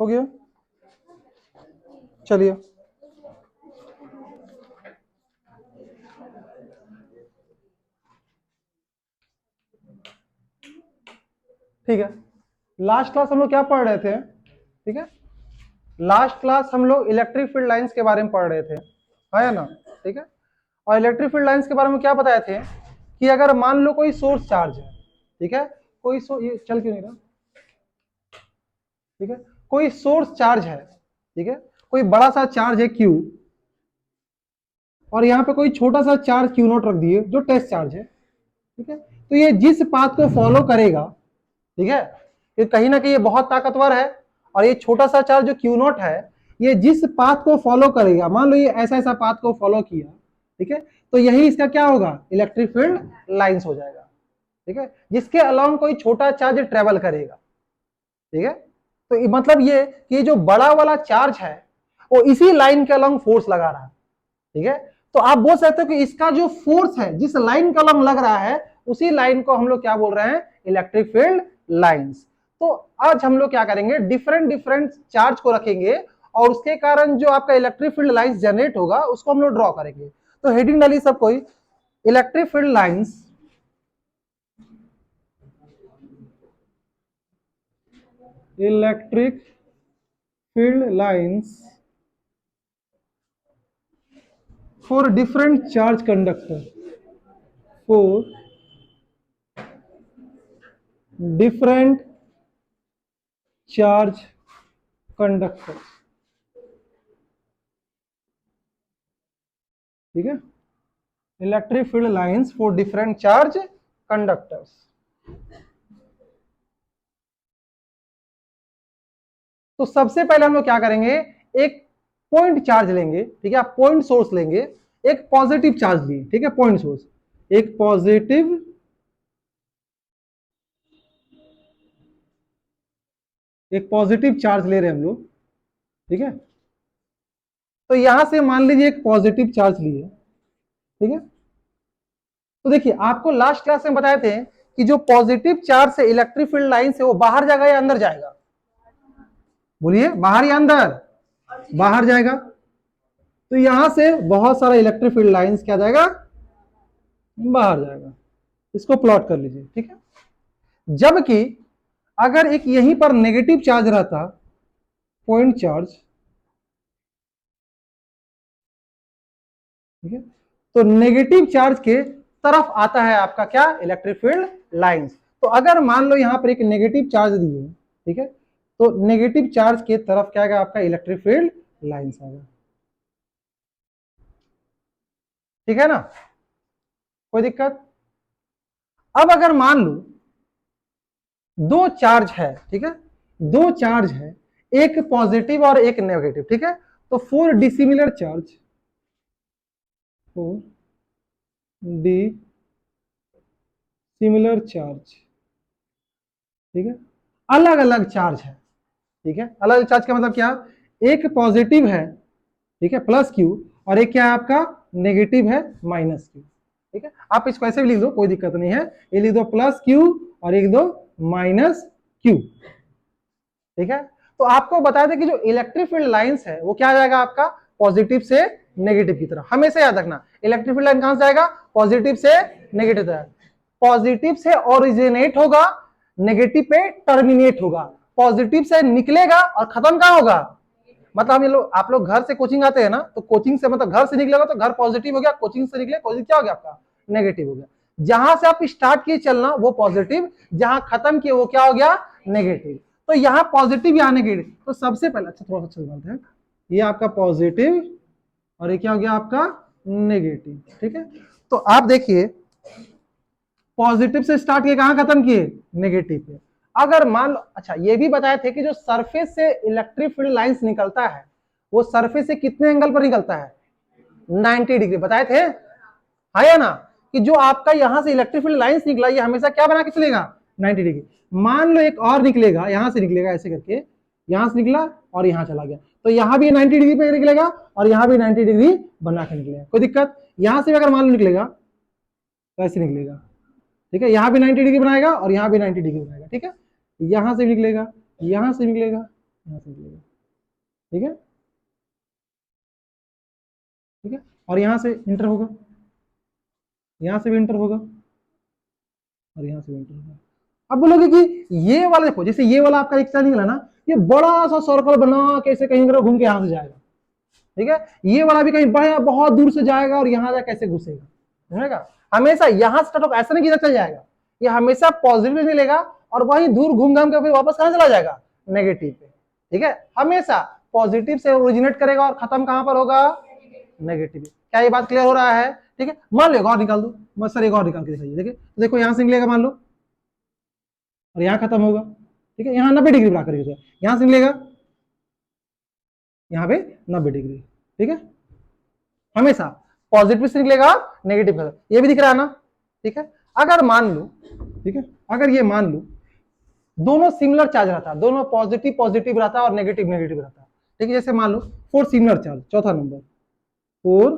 हो गया, चलिए ठीक है। लास्ट क्लास हम लोग क्या पढ़ रहे थे? ठीक है, लास्ट क्लास हम लोग इलेक्ट्रिक फील्ड लाइंस के बारे में पढ़ रहे थे, है ना? ठीक है, और इलेक्ट्रिक फील्ड लाइंस के बारे में क्या बताए थे कि अगर मान लो कोई सोर्स चार्ज है, ठीक है, कोई ये चल क्यों नहीं रहा? ठीक है, कोई सोर्स चार्ज है, ठीक है, कोई बड़ा सा चार्ज है Q, और यहाँ पे कोई छोटा सा चार्ज Q0 रख दिए जो टेस्ट चार्ज है, ठीक है। तो ये जिस पाथ को फॉलो करेगा, ठीक है, ये कहीं ना कहीं ये बहुत ताकतवर है, और ये छोटा सा चार्ज जो Q0 है, ये जिस पाथ को फॉलो करेगा, मान लो ये ऐसा ऐसा पाथ को फॉलो किया, ठीक है, तो यही इसका क्या होगा? इलेक्ट्रिक फील्ड लाइंस हो जाएगा, ठीक है, जिसके अलोंग कोई छोटा चार्ज ट्रेवल करेगा, ठीक है। तो मतलब ये कि जो बड़ा वाला चार्ज है वो इसी लाइन के अलोंग फोर्स लगा रहा है, ठीक है। तो आप बोल सकते हो कि इसका जो फोर्स है जिस लाइन का अलोंग लग रहा है, उसी लाइन को हम लोग क्या बोल रहे हैं? Electric field lines. तो आज हम लोग क्या करेंगे? डिफरेंट डिफरेंट चार्ज को रखेंगे और उसके कारण जो आपका इलेक्ट्रिक फील्ड लाइंस जनरेट होगा उसको हम लोग ड्रॉ करेंगे। तो हेडिंग डाली सब कोई, electric field lines electric field lines for different charge conductor, for different charge conductor, ठीक है, electric field lines for different charge conductors. तो सबसे पहले हम लोग क्या करेंगे? एक पॉइंट चार्ज लेंगे, ठीक है, आप पॉइंट सोर्स लेंगे, एक पॉजिटिव चार्ज लिए, ठीक है, पॉइंट सोर्स, एक पॉजिटिव चार्ज ले रहे हैं हम लोग, ठीक है। तो यहां से मान लीजिए एक पॉजिटिव चार्ज लिए, ठीक है। तो देखिए आपको लास्ट क्लास में बताए थे कि जो पॉजिटिव चार्ज से इलेक्ट्रिक फील्ड लाइन से वो बाहर जाएगा या अंदर जाएगा? बोलिए, बाहर या अंदर? बाहर जाएगा। तो यहां से बहुत सारा इलेक्ट्रिक फील्ड लाइंस क्या जाएगा? बाहर जाएगा। इसको प्लॉट कर लीजिए, ठीक है। जबकि अगर एक यहीं पर नेगेटिव चार्ज रहता, पॉइंट चार्ज, ठीक है, तो नेगेटिव चार्ज के तरफ आता है आपका क्या? Electric field lines. तो अगर मान लो यहां पर एक नेगेटिव चार्ज दिए, ठीक है, तो नेगेटिव चार्ज के तरफ क्या आएगा? आपका इलेक्ट्रिक फील्ड लाइंस आएगा, ठीक है ना? कोई दिक्कत? अब अगर मान लो दो चार्ज है, ठीक है, दो चार्ज है, एक पॉजिटिव और एक नेगेटिव, ठीक है, तो four dissimilar charge, four D similar charge, ठीक है, अलग अलग चार्ज है, ठीक है। अलग अलग चार्ज का मतलब क्या? एक पॉजिटिव है, ठीक है, प्लस क्यू, और एक क्या है आपका? नेगेटिव है, माइनस क्यू, ठीक है। आप इसको ऐसे भी लिख दो, कोई दिक्कत नहीं है, ये लिख दो प्लस क्यू और एक दो माइनस क्यू, ठीक है। तो आपको बता दें कि जो इलेक्ट्रिक फील्ड लाइंस है वो क्या आ जाएगा आपका? पॉजिटिव से नेगेटिव की तरफ। हमेशा याद रखना, इलेक्ट्रिक फील्ड लाइन कहां से आएगा? पॉजिटिव से नेगेटिव तरफ। पॉजिटिव से ओरिजिनेट होगा, नेगेटिव पे टर्मिनेट होगा। पॉजिटिव से निकलेगा और खत्म कहां होगा? मतलब हम ये लोग, आप लोग घर से कोचिंग आते हैं ना, तो कोचिंग से मतलब घर से निकलेगा तो घर पॉजिटिव हो गया, कोचिंग से निकले कोचिंग क्या हो गया आपका? नेगेटिव हो गया। जहां से आप स्टार्ट किए चलना वो पॉजिटिव, जहां खत्म किए वो क्या हो गया? नेगेटिव। तो यहाँ पॉजिटिव या नेगेटिव, तो सबसे पहले अच्छा थोड़ा सा चल जाते हैं, ये आपका पॉजिटिव और ये क्या हो गया आपका? नेगेटिव, ठीक है। तो आप देखिए पॉजिटिव से स्टार्ट किए, कहां खत्म किए? नेगेटिव पे। अगर मान लो, अच्छा ये भी बताए थे कि जो सरफेस से इलेक्ट्रिक फील्ड लाइंस निकलता है वो सरफेस से कितने एंगल पर निकलता है? 90 डिग्री, बताए थे, है या ना? कि जो आपका यहां से इलेक्ट्रिक फील्ड लाइंस निकला ये हमेशा क्या बना के चलेगा? 90 डिग्री। मान लो एक और निकलेगा, यहां से निकलेगा ऐसे करके, यहां से निकला और यहां चला गया, तो यहां भी 90 डिग्री पे निकलेगा और यहां भी 90 डिग्री बना के निकलेगा। कोई दिक्कत? यहां से भी अगर मान लो निकलेगा तो ऐसे निकलेगा, ठीक है, यहां भी 90 डिग्री बनाएगा और यहां भी 90 डिग्री बनाएगा, ठीक है। यहां से भी निकलेगा, यहां से निकलेगा, यहाँ से निकलेगा, ठीक है, ठीक है, और यहाँ से इंटर होगा, यहाँ से भी इंटर होगा, और यहाँ से भी इंटर होगा। अब बोलोगे कि ये वाला देखो, जैसे ये वाला आपका एक निकला ना, ये बड़ा सा सर्कल बना कैसे कहीं घूम के यहाँ से जाएगा, ठीक है, ये वाला भी कहीं बड़ा बहुत दूर से जाएगा और यहाँ जाकर कैसे घुसेगा, समझेगा, हमेशा यहाँ स्टार्ट होगा, ऐसा नहीं कि चल जाएगा, ये हमेशा पॉजिटिव मिलेगा और वहीं दूर घूम घाम के फिर वापस कहाँ चला जाएगा, नेगेटिव पे, ठीक है, हमेशा पॉजिटिव से ओरिजिनेट करेगा और खत्म कहां पर होगा, नेगेटिव। क्या ये बात क्लियर हो रहा है, ठीक है, मान लो एक और निकाल दो, सर एक और निकाल के दिखाइए, देखिए तो देखो यहां से निकलेगा मान लो और यहां खत्म होगा, ठीक है, यहां 90 डिग्री बना करिए, यहां से निकलेगा यहां पे 90 डिग्री, ठीक है, हमेशा पॉजिटिव से निकलेगा नेगेटिव का, ये भी दिख रहा है ना, ठीक है, अगर मान लो, ठीक है, अगर ये मान लो दोनों सिमिलर चार्ज रहता है, दोनों पॉजिटिव पॉजिटिव रहता है और नेगेटिव नेगेटिव रहता है, ठीक है, जैसे मान लो 4 सिमिलर चार्ज, चौथा नंबर 4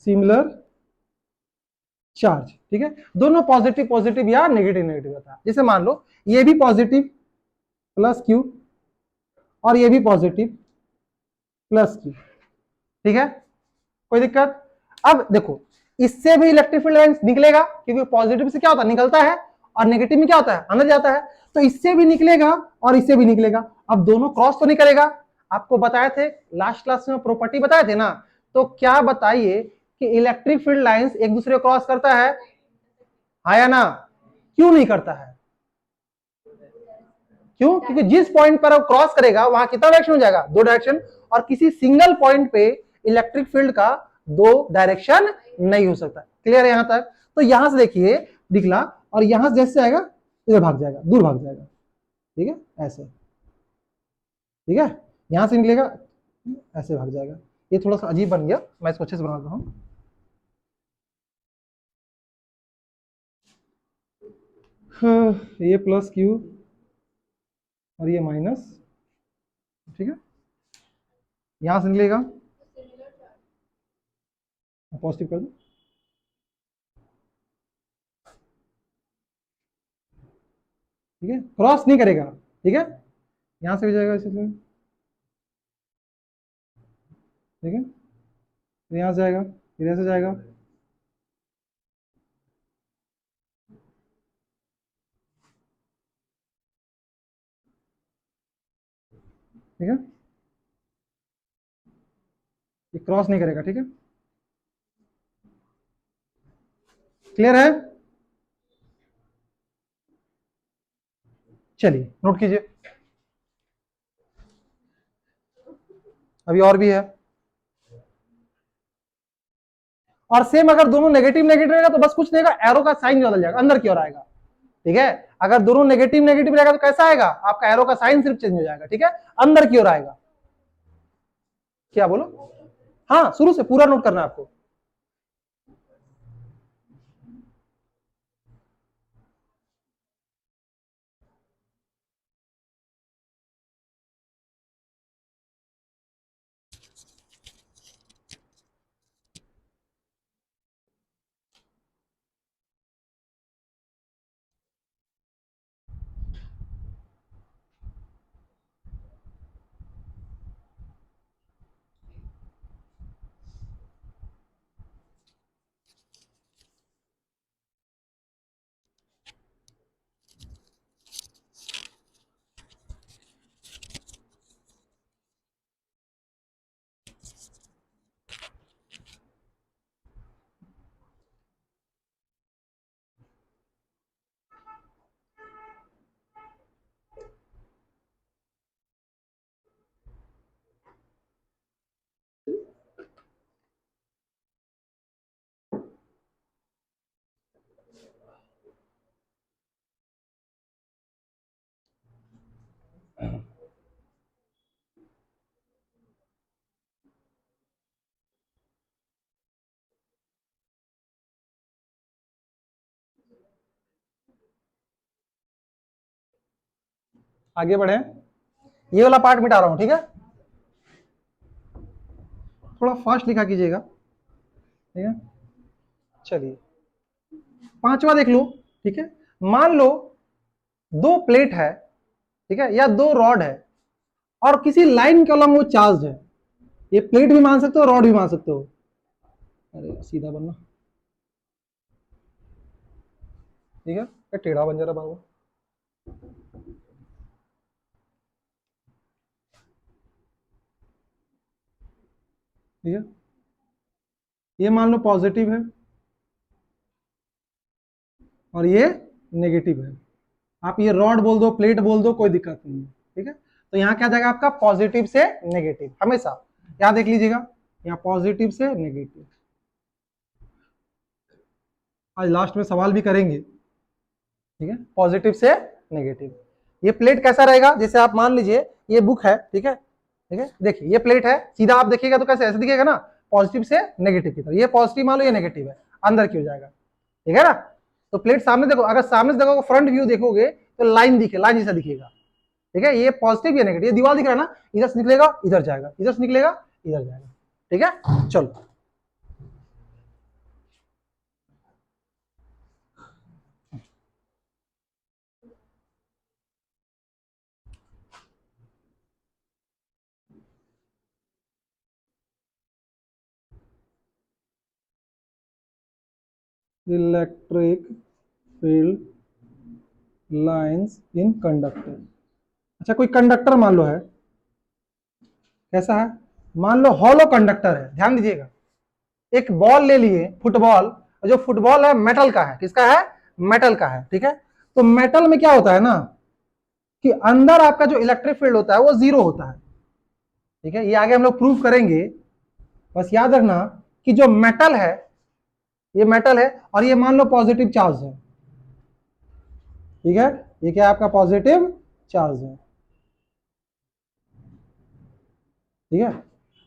सिमिलर चार्ज, ठीक है, दोनों पॉजिटिव पॉजिटिव या नेगेटिव नेगेटिव रहता है, जैसे मान लो ये भी पॉजिटिव प्लस क्यू और ये भी पॉजिटिव प्लस क्यू, ठीक है, कोई दिक्कत, अब देखो इससे भी इलेक्ट्रिक फील्ड लाइंस निकलेगा क्योंकि पॉजिटिव से क्या होता है निकलता है और नेगेटिव में क्या होता है अंदर जाता है, तो इससे भी निकलेगा और इससे भी निकलेगा, अब दोनों क्रॉस तो नहीं करेगा, आपको बताए थे लास्ट क्लास में प्रॉपर्टी बताए थे ना, तो क्या बताइए कि इलेक्ट्रिक फील्ड लाइंस एक दूसरे को क्रॉस करता है, हाँ या ना, क्यों नहीं करता है, क्यों, क्योंकि जिस पॉइंट पर क्रॉस करेगा वहां कितना डायरेक्शन हो जाएगा, 2 डायरेक्शन, और किसी सिंगल पॉइंट पे इलेक्ट्रिक फील्ड का 2 डायरेक्शन नहीं हो सकता, क्लियर है यहां तक, तो यहां से देखिए निकला और यहां से जैसे आएगा इधर भाग जाएगा, दूर भाग जाएगा, ठीक है, ऐसे, ठीक है, यहां से निकलेगा ऐसे भाग जाएगा, ये थोड़ा सा अजीब बन गया, मैं इसको अच्छे से बनाता हूं, ये प्लस क्यू और ये माइनस, ठीक है, यहां से निकलेगा पॉजिटिव कर दो, ठीक है, क्रॉस नहीं करेगा, ठीक है, यहां से भी जाएगा इसी से, ठीक है, यहां से जाएगा इधर से जाएगा, ठीक है, ये क्रॉस नहीं करेगा, ठीक है, क्लियर है, चलिए नोट कीजिए, अभी और भी है, और सेम अगर दोनों नेगेटिव नेगेटिव रहेगा तो बस कुछ नहीं होगा, एरो का साइन बदल जाएगा, अंदर की ओर आएगा, ठीक है, अगर दोनों नेगेटिव नेगेटिव रहेगा तो कैसा आएगा, आपका एरो का साइन सिर्फ चेंज हो जाएगा, ठीक है, अंदर की ओर आएगा, क्या बोलो, हाँ शुरू से पूरा नोट करना है आपको, आगे बढ़े, ये वाला पार्ट मिटा रहा हूं, ठीक है, थोड़ा फास्ट लिखा कीजिएगा, ठीक है, चलिए पांचवा देख लो, ठीक है, मान लो दो प्लेट है, ठीक है, या दो रॉड है और किसी लाइन के अलॉन्ग वो चार्ज है, ये प्लेट भी मान सकते हो, रॉड भी मान सकते हो। अरे सीधा बनना, ठीक है, ये टेढ़ा बन जा रहा बाबू। ठीक है, ये मान लो पॉजिटिव है और ये नेगेटिव है। आप ये रॉड बोल दो, प्लेट बोल दो, कोई दिक्कत नहीं है। ठीक है, तो यहाँ क्या जाएगा आपका पॉजिटिव से नेगेटिव हमेशा, क्या देख लीजिएगा, यहाँ पॉजिटिव से नेगेटिव। आज लास्ट में सवाल भी करेंगे, ठीक है, पॉजिटिव से नेगेटिव। ये प्लेट कैसा रहेगा, जैसे आप मान लीजिए ये बुक है, ठीक है, ठीक है, देखिए ये प्लेट है, सीधा आप देखिएगा तो कैसे, ऐसे दिखेगा ना, पॉजिटिव से नेगेटिव की तरफ। ये पॉजिटिव मान लो, ये नेगेटिव है, अंदर क्यों जाएगा, ठीक है ना। तो प्लेट सामने देखो, अगर सामने से देखोगे, फ्रंट व्यू देखोगे तो लाइन दिखे, लाइन जैसा दिखेगा, ठीक है, ये पॉजिटिव या नेगेटिव, ये दीवार दिख रहा है ना, इधर से निकलेगा इधर जाएगा, इधर से निकलेगा इधर जाएगा, ठीक है। चलो electric field lines in conductor. अच्छा कोई कंडक्टर मान लो है, कैसा है, मान लो हॉलो कंडक्टर है, ध्यान दीजिएगा, एक बॉल ले लिए फुटबॉल, और जो फुटबॉल है मेटल का है, किसका है, मेटल का है, ठीक है। तो मेटल में क्या होता है ना, कि अंदर आपका जो इलेक्ट्रिक फील्ड होता है वो जीरो होता है, ठीक है, ये आगे हम लोग प्रूव करेंगे। बस याद रखना कि जो मेटल है, ये मेटल है और ये मान लो पॉजिटिव चार्ज है, ठीक है, ये क्या आपका पॉजिटिव चार्ज है, ठीक है।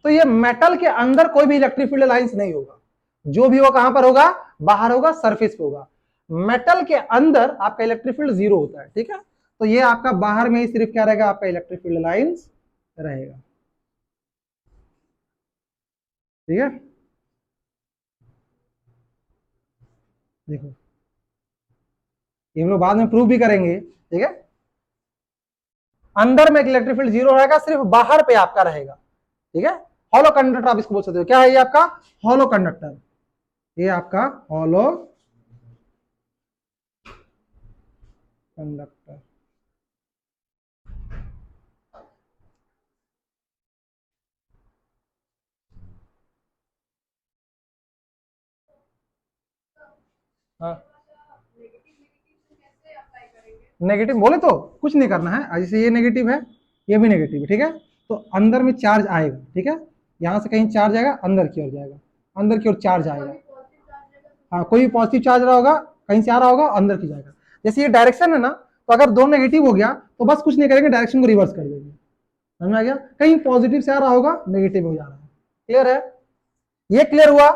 तो ये मेटल के अंदर कोई भी इलेक्ट्रिक फील्ड लाइंस नहीं होगा, जो भी होगा कहां पर होगा, बाहर होगा, सरफेस पे होगा। मेटल के अंदर आपका इलेक्ट्रिक फील्ड जीरो होता है, ठीक है। तो ये आपका बाहर में ही सिर्फ क्या रहेगा, आपका इलेक्ट्रिक फील्ड लाइंस रहेगा, ठीक है। देखो ये हम लोग बाद में प्रूव भी करेंगे, ठीक है। अंदर में इलेक्ट्रिक फील्ड जीरो रहेगा, सिर्फ बाहर पे आपका रहेगा, ठीक है। हॉलो कंडक्टर आप इसको बोल सकते हो, क्या है ये आपका हॉलो कंडक्टर, ये आपका हॉलो कंडक्टर। हाँ नेगेटिव बोले तो कुछ नहीं करना है, जैसे ये नेगेटिव है, ये भी नेगेटिव है, ठीक है। तो अंदर में चार्ज आएगा, ठीक है, यहां से कहीं चार्ज आएगा, अंदर की ओर जाएगा, अंदर की ओर चार्ज आएगा। हाँ कोई भी पॉजिटिव चार्ज रहा होगा, कहीं से आ रहा होगा, अंदर की जाएगा। जैसे ये डायरेक्शन है ना, तो अगर दो नेगेटिव हो गया तो बस कुछ नहीं करेंगे, डायरेक्शन को रिवर्स कर देंगे, समझ में आ गया। कहीं पॉजिटिव से आ रहा होगा, नेगेटिव हो जा रहा है, क्लियर है, ये क्लियर हुआ,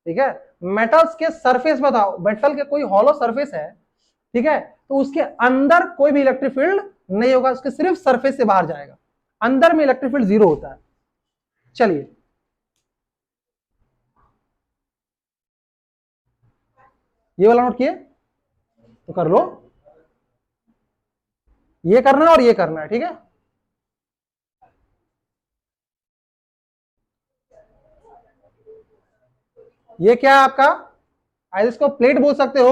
ठीक है। मेटल्स के सरफेस बताओ, मेटल के कोई हॉलो सरफेस है, ठीक है, तो उसके अंदर कोई भी इलेक्ट्रिक फील्ड नहीं होगा, उसके सिर्फ सरफेस से बाहर जाएगा, अंदर में इलेक्ट्रिक फील्ड जीरो होता है। चलिए ये वाला नोट किए तो कर लो, ये करना है और ये करना है, ठीक है। ये क्या है आपका, आज इसको प्लेट बोल सकते हो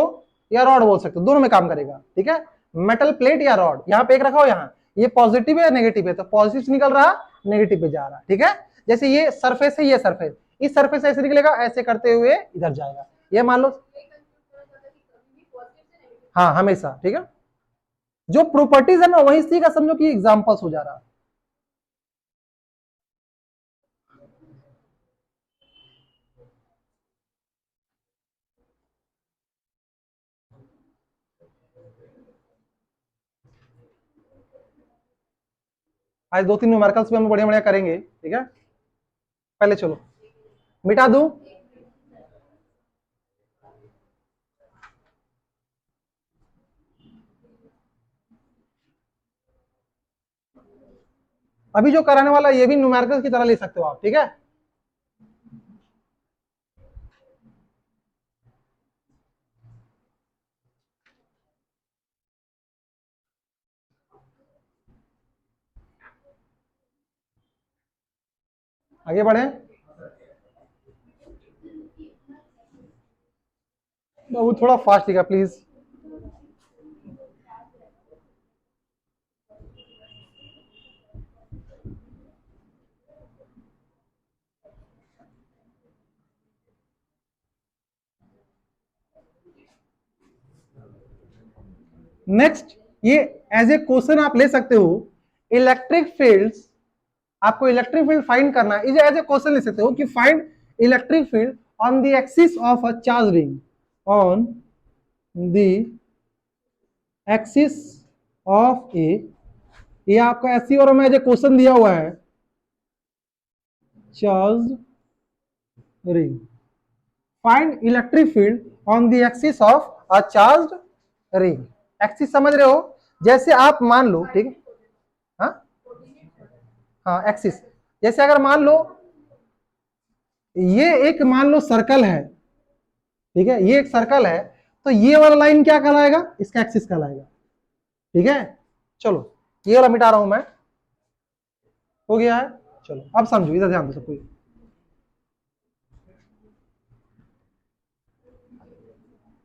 या रॉड बोल सकते हो, दोनों में काम करेगा, ठीक है। मेटल प्लेट या रॉड, यहाँ पे एक रखा हो, यहाँ ये पॉजिटिव है नेगेटिव है, तो पॉजिटिव से निकल रहा, नेगेटिव पे जा रहा, ठीक है। जैसे ये सरफेस है, ये सरफेस, इस सरफेस से ऐसे निकलेगा, ऐसे करते हुए इधर जाएगा, ये मान लो, हाँ हमेशा, ठीक है। जो प्रॉपर्टीज है ना वही सी का समझो कि एग्जांपल्स हो जा रहा है। आज दो तीन न्यूमेरिकल्स भी हम बढ़िया बढ़िया करेंगे, ठीक है। पहले चलो मिटा दूं, अभी जो कराने वाला ये भी न्यूमेरिकल्स की तरह ले सकते हो आप, ठीक है। आगे बढ़े। बाबू थोड़ा फास्ट लिखा प्लीज। नेक्स्ट, ये एज ए क्वेश्चन आप ले सकते हो, इलेक्ट्रिक फील्ड्स, आपको इलेक्ट्रिक फील्ड फाइंड करना है, एज ए क्वेश्चन ले सकते हो कि find electric field on the axis of a charge ring, on the axis of a, ये आपका एससी और में एज ए क्वेश्चन दिया हुआ है, charge ring, find electric field on the axis of a charge ring. Axis समझ रहे हो, जैसे आप मान लो, ठीक है, हाँ हाँ एक्सिस, जैसे अगर मान लो ये एक मान लो सर्कल है, ठीक है, ये एक सर्कल है, तो ये वाला लाइन क्या कहलाएगा, इसका एक्सिस कहलाएगा, ठीक है। चलो ये वाला मिटा रहा हूं मैं, हो गया है। चलो अब समझो, इधर ध्यान दो सबको,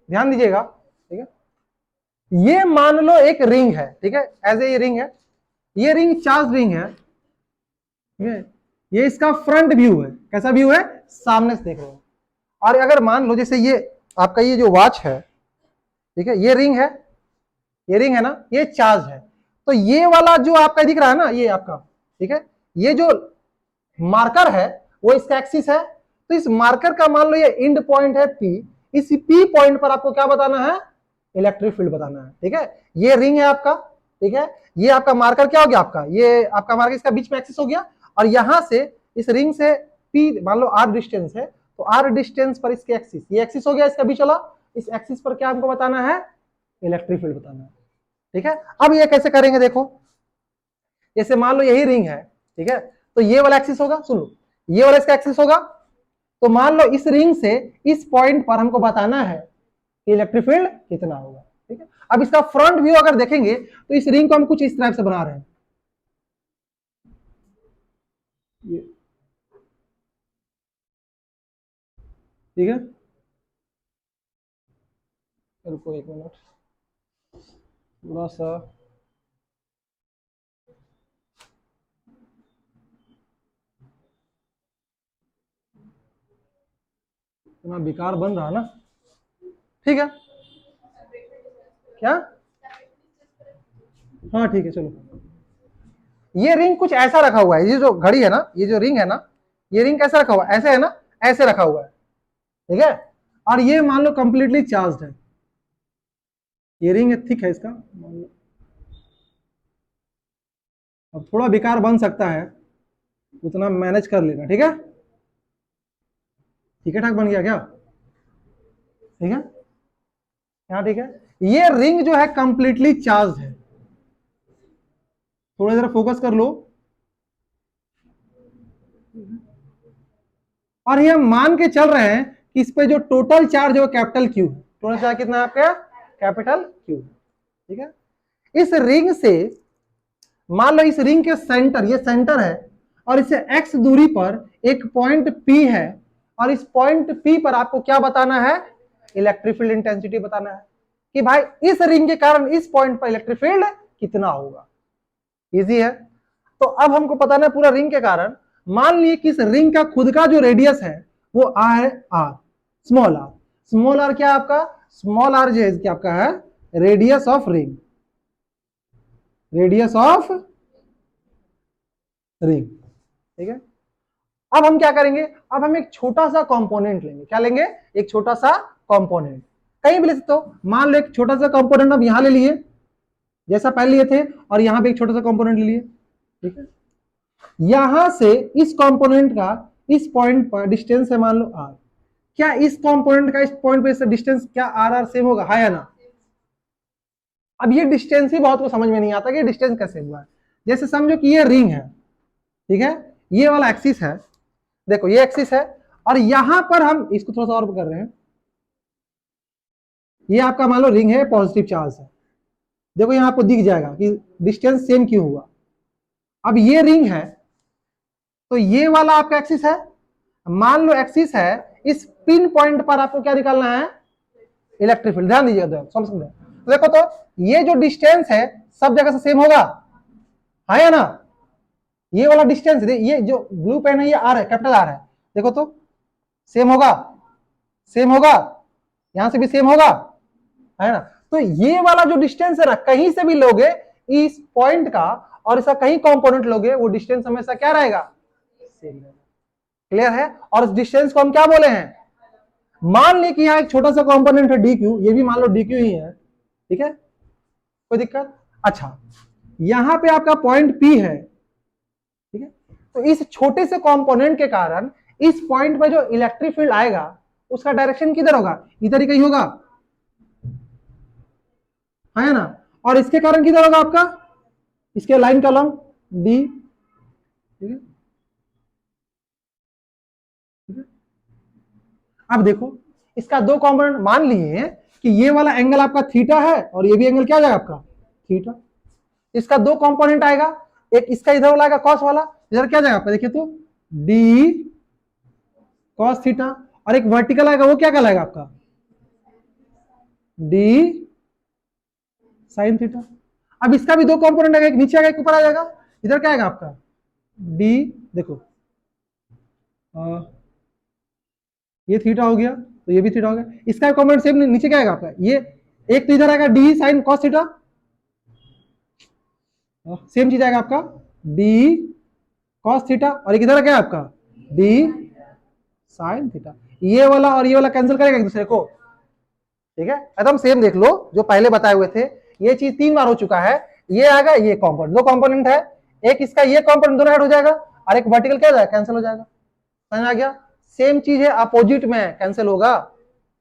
ध्यान दीजिएगा, ठीक है। ये मान लो एक रिंग है, ठीक है, एज ए ये रिंग है, ये रिंग चार्ज रिंग है, ठीक है, ये इसका फ्रंट व्यू है, कैसा व्यू है, सामने से देख रहे हो। और अगर मान लो जैसे ये आपका ये जो वॉच है, ठीक है, ये रिंग है, ये रिंग है ना, ये चार्ज है, तो ये वाला जो आपका दिख रहा है ना, ये आपका, ठीक है, ये जो मार्कर है वो इसका एक्सिस है, तो इस मार्कर का मान लो ये एंड पॉइंट है पी, इस पी पॉइंट पर आपको क्या बताना है, इलेक्ट्रिक फील्ड बताना है, ठीक है। ये रिंग है आपका, ठीक है, ये आपका मार्कर क्या हो गया, आपका ये आपका मार्कर इसका बीच में एक्सिस हो गया, और यहां से इस रिंग से पी मान लो आर डिस्टेंस है, तो आर डिस्टेंस पर इसके एक्सिस, ये एक्सिस हो गया इसका बीच वाला, इस एक्सिस पर क्या हमको बताना है, इलेक्ट्रिक फील्ड बताना है, ठीक है। अब ये कैसे करेंगे देखो, जैसे मान लो यही रिंग है, ठीक है, तो ये वाला एक्सिस होगा, सुन लो, ये वाला इसका एक्सिस होगा, तो मान लो इस रिंग से इस पॉइंट पर हमको बताना है कि इलेक्ट्रिक फील्ड कितना होगा, ठीक है। अब इसका फ्रंट व्यू अगर देखेंगे तो इस रिंग को हम कुछ इस तरह से बना रहे हैं, ठीक है, रुको एक मिनट, थोड़ा सा इतना बेकार बन रहा ना, ठीक है, क्या, हाँ ठीक है चलो। ये रिंग कुछ ऐसा रखा हुआ है, ये जो घड़ी है ना, ये जो रिंग है ना, ये रिंग कैसा रखा हुआ है, ऐसे है ना, ऐसे रखा हुआ है, ठीक है, और ये मान लो कंप्लीटली चार्ज है, ये रिंग थिक है इसका, अब थोड़ा बेकार बन सकता है, उतना मैनेज कर लेना, ठीक है, ठीक है, ठाक बन गया क्या, ठीक है, क्या ठीक है। ये रिंग जो है कंप्लीटली चार्ज है, थोड़ा जरा फोकस कर लो, और ये मान के चल रहे हैं कि इस पे जो टोटल चार्ज है वो कैपिटल क्यू है, टोटल चार्ज कितना है आपका, कैपिटल क्यू, ठीक है। इस रिंग से मान लो इस रिंग के सेंटर, ये सेंटर है, और इससे एक्स दूरी पर एक पॉइंट पी है, और इस पॉइंट पी पर आपको क्या बताना है, इलेक्ट्रिक फील्ड इंटेंसिटी बताना है, कि भाई इस रिंग के कारण इस पॉइंट पर इलेक्ट्रिक फील्ड कितना होगा, इजी है। तो अब हमको पता है पूरा रिंग के कारण, मान लिए कि इस रिंग का खुद का जो रेडियस है वो R, small R, small R क्या आपका, स्मॉल आर जो है क्या आपका है, radius of ring, radius of ring, ठीक है। अब हम क्या करेंगे, अब हम एक छोटा सा कंपोनेंट लेंगे, क्या लेंगे, एक छोटा सा कंपोनेंट, कहीं भी ले सकते हो, मान लो एक छोटा सा कंपोनेंट हम यहां ले लिए, जैसा पहले लिए थे, और यहां पे एक छोटा सा कंपोनेंट ले लिए, ठीक है। यहां से इस कंपोनेंट का इस पॉइंट पर डिस्टेंस है मान लो आर, क्या इस कंपोनेंट का इस पॉइंट पे डिस्टेंस क्या आर आर सेम होगा, है या ना। अब ये डिस्टेंस ही बहुत को समझ में नहीं आता कि डिस्टेंस कैसे हुआ है। जैसे समझो कि ये रिंग है, ठीक है, ये वाला एक्सिस है, देखो ये एक्सिस है, और यहां पर हम इसको थोड़ा सा और कर रहे हैं, ये आपका मान लो रिंग है, पॉजिटिव चार्ज है, देखो यहां आपको दिख जाएगा कि डिस्टेंस सेम क्यों हुआ। अब ये रिंग है, तो ये वाला आपका एक्सिस है, मान लो एक्सिस है, इस पिन पॉइंट पर आपको क्या निकालना है, इलेक्ट्रिक फील्ड। ध्यान दीजिएगा, समझ सकते हैं। तो देखो तो ये जो डिस्टेंस है सब जगह से सेम होगा, हाँ या ना? ये वाला डिस्टेंस, ये जो ब्लू पेन है ये आर है, कैपिटल आर है, देखो तो सेम होगा, सेम होगा, यहां से भी सेम होगा, है ना? तो ये वाला जो डिस्टेंस है ना, कहीं से भी लोगे इस पॉइंट का और इसका कहीं कंपोनेंट लोगे, वो डिस्टेंस हमेशा क्या रहेगा, सेम रहेगा। क्लियर है? और इस डिस्टेंस को हम क्या बोले हैं, मान ली कि यहाँ एक छोटा सा कंपोनेंट है डी क्यू, ये भी मान लो डी क्यू ही है, ठीक है, कोई दिक्कत? अच्छा, यहां पे आपका पॉइंट पी है, ठीक है, तो इस छोटे से कंपोनेंट के कारण इस पॉइंट पे जो इलेक्ट्रिक फील्ड आएगा उसका डायरेक्शन किधर होगा, इधर ही कहीं होगा, है ना? और इसके कारण किधर होगा आपका, इसके लाइन का लॉन्ग डी, ठीक है। अब देखो इसका दो कंपोनेंट, मान लिए कि ये वाला एंगल आपका थीटा है और ये भी एंगल क्या हो जाएगा आपका थीटा। इसका दो कंपोनेंट आएगा, एक इसका इधर वाला आएगा कॉस वाला, इधर क्या जाएगा आपका, देखिए तो डी कॉस थीटा, और एक वर्टिकल आएगा, वो क्या कहलाएगा आपका डी साइन थीटा। अब इसका भी दो कंपोनेंट आएगा, एक नीचे आएगा एक ऊपर आ जाएगा, इधर क्या आएगा आपका डी, देखो ये थीटा हो गया तो ये भी थीटा हो गया, इसका कंपोनेंट सेम, नीचे क्या आएगा आपका, ये एक तो इधर आएगा D sine cos theta, same चीज आएगा आपका डी कॉस थीटा, और एक इधर क्या है आपका डी साइन थीटा। ये वाला और ये वाला कैंसिल करेगा एक दूसरे को, ठीक है, एकदम सेम देख लो जो पहले बताए हुए थे। ये चीज 3 बार हो चुका है, ये आएगा, ये कंपोनेंट, दो कंपोनेंट है, एक इसका ये कंपोनेंट दोनों ऐड हो जाएगा और एक वर्टिकल क्या हो जाएगा, कैंसिल हो जाएगा, समझ आ गया? सेम चीज है, अपोजिट में कैंसिल होगा,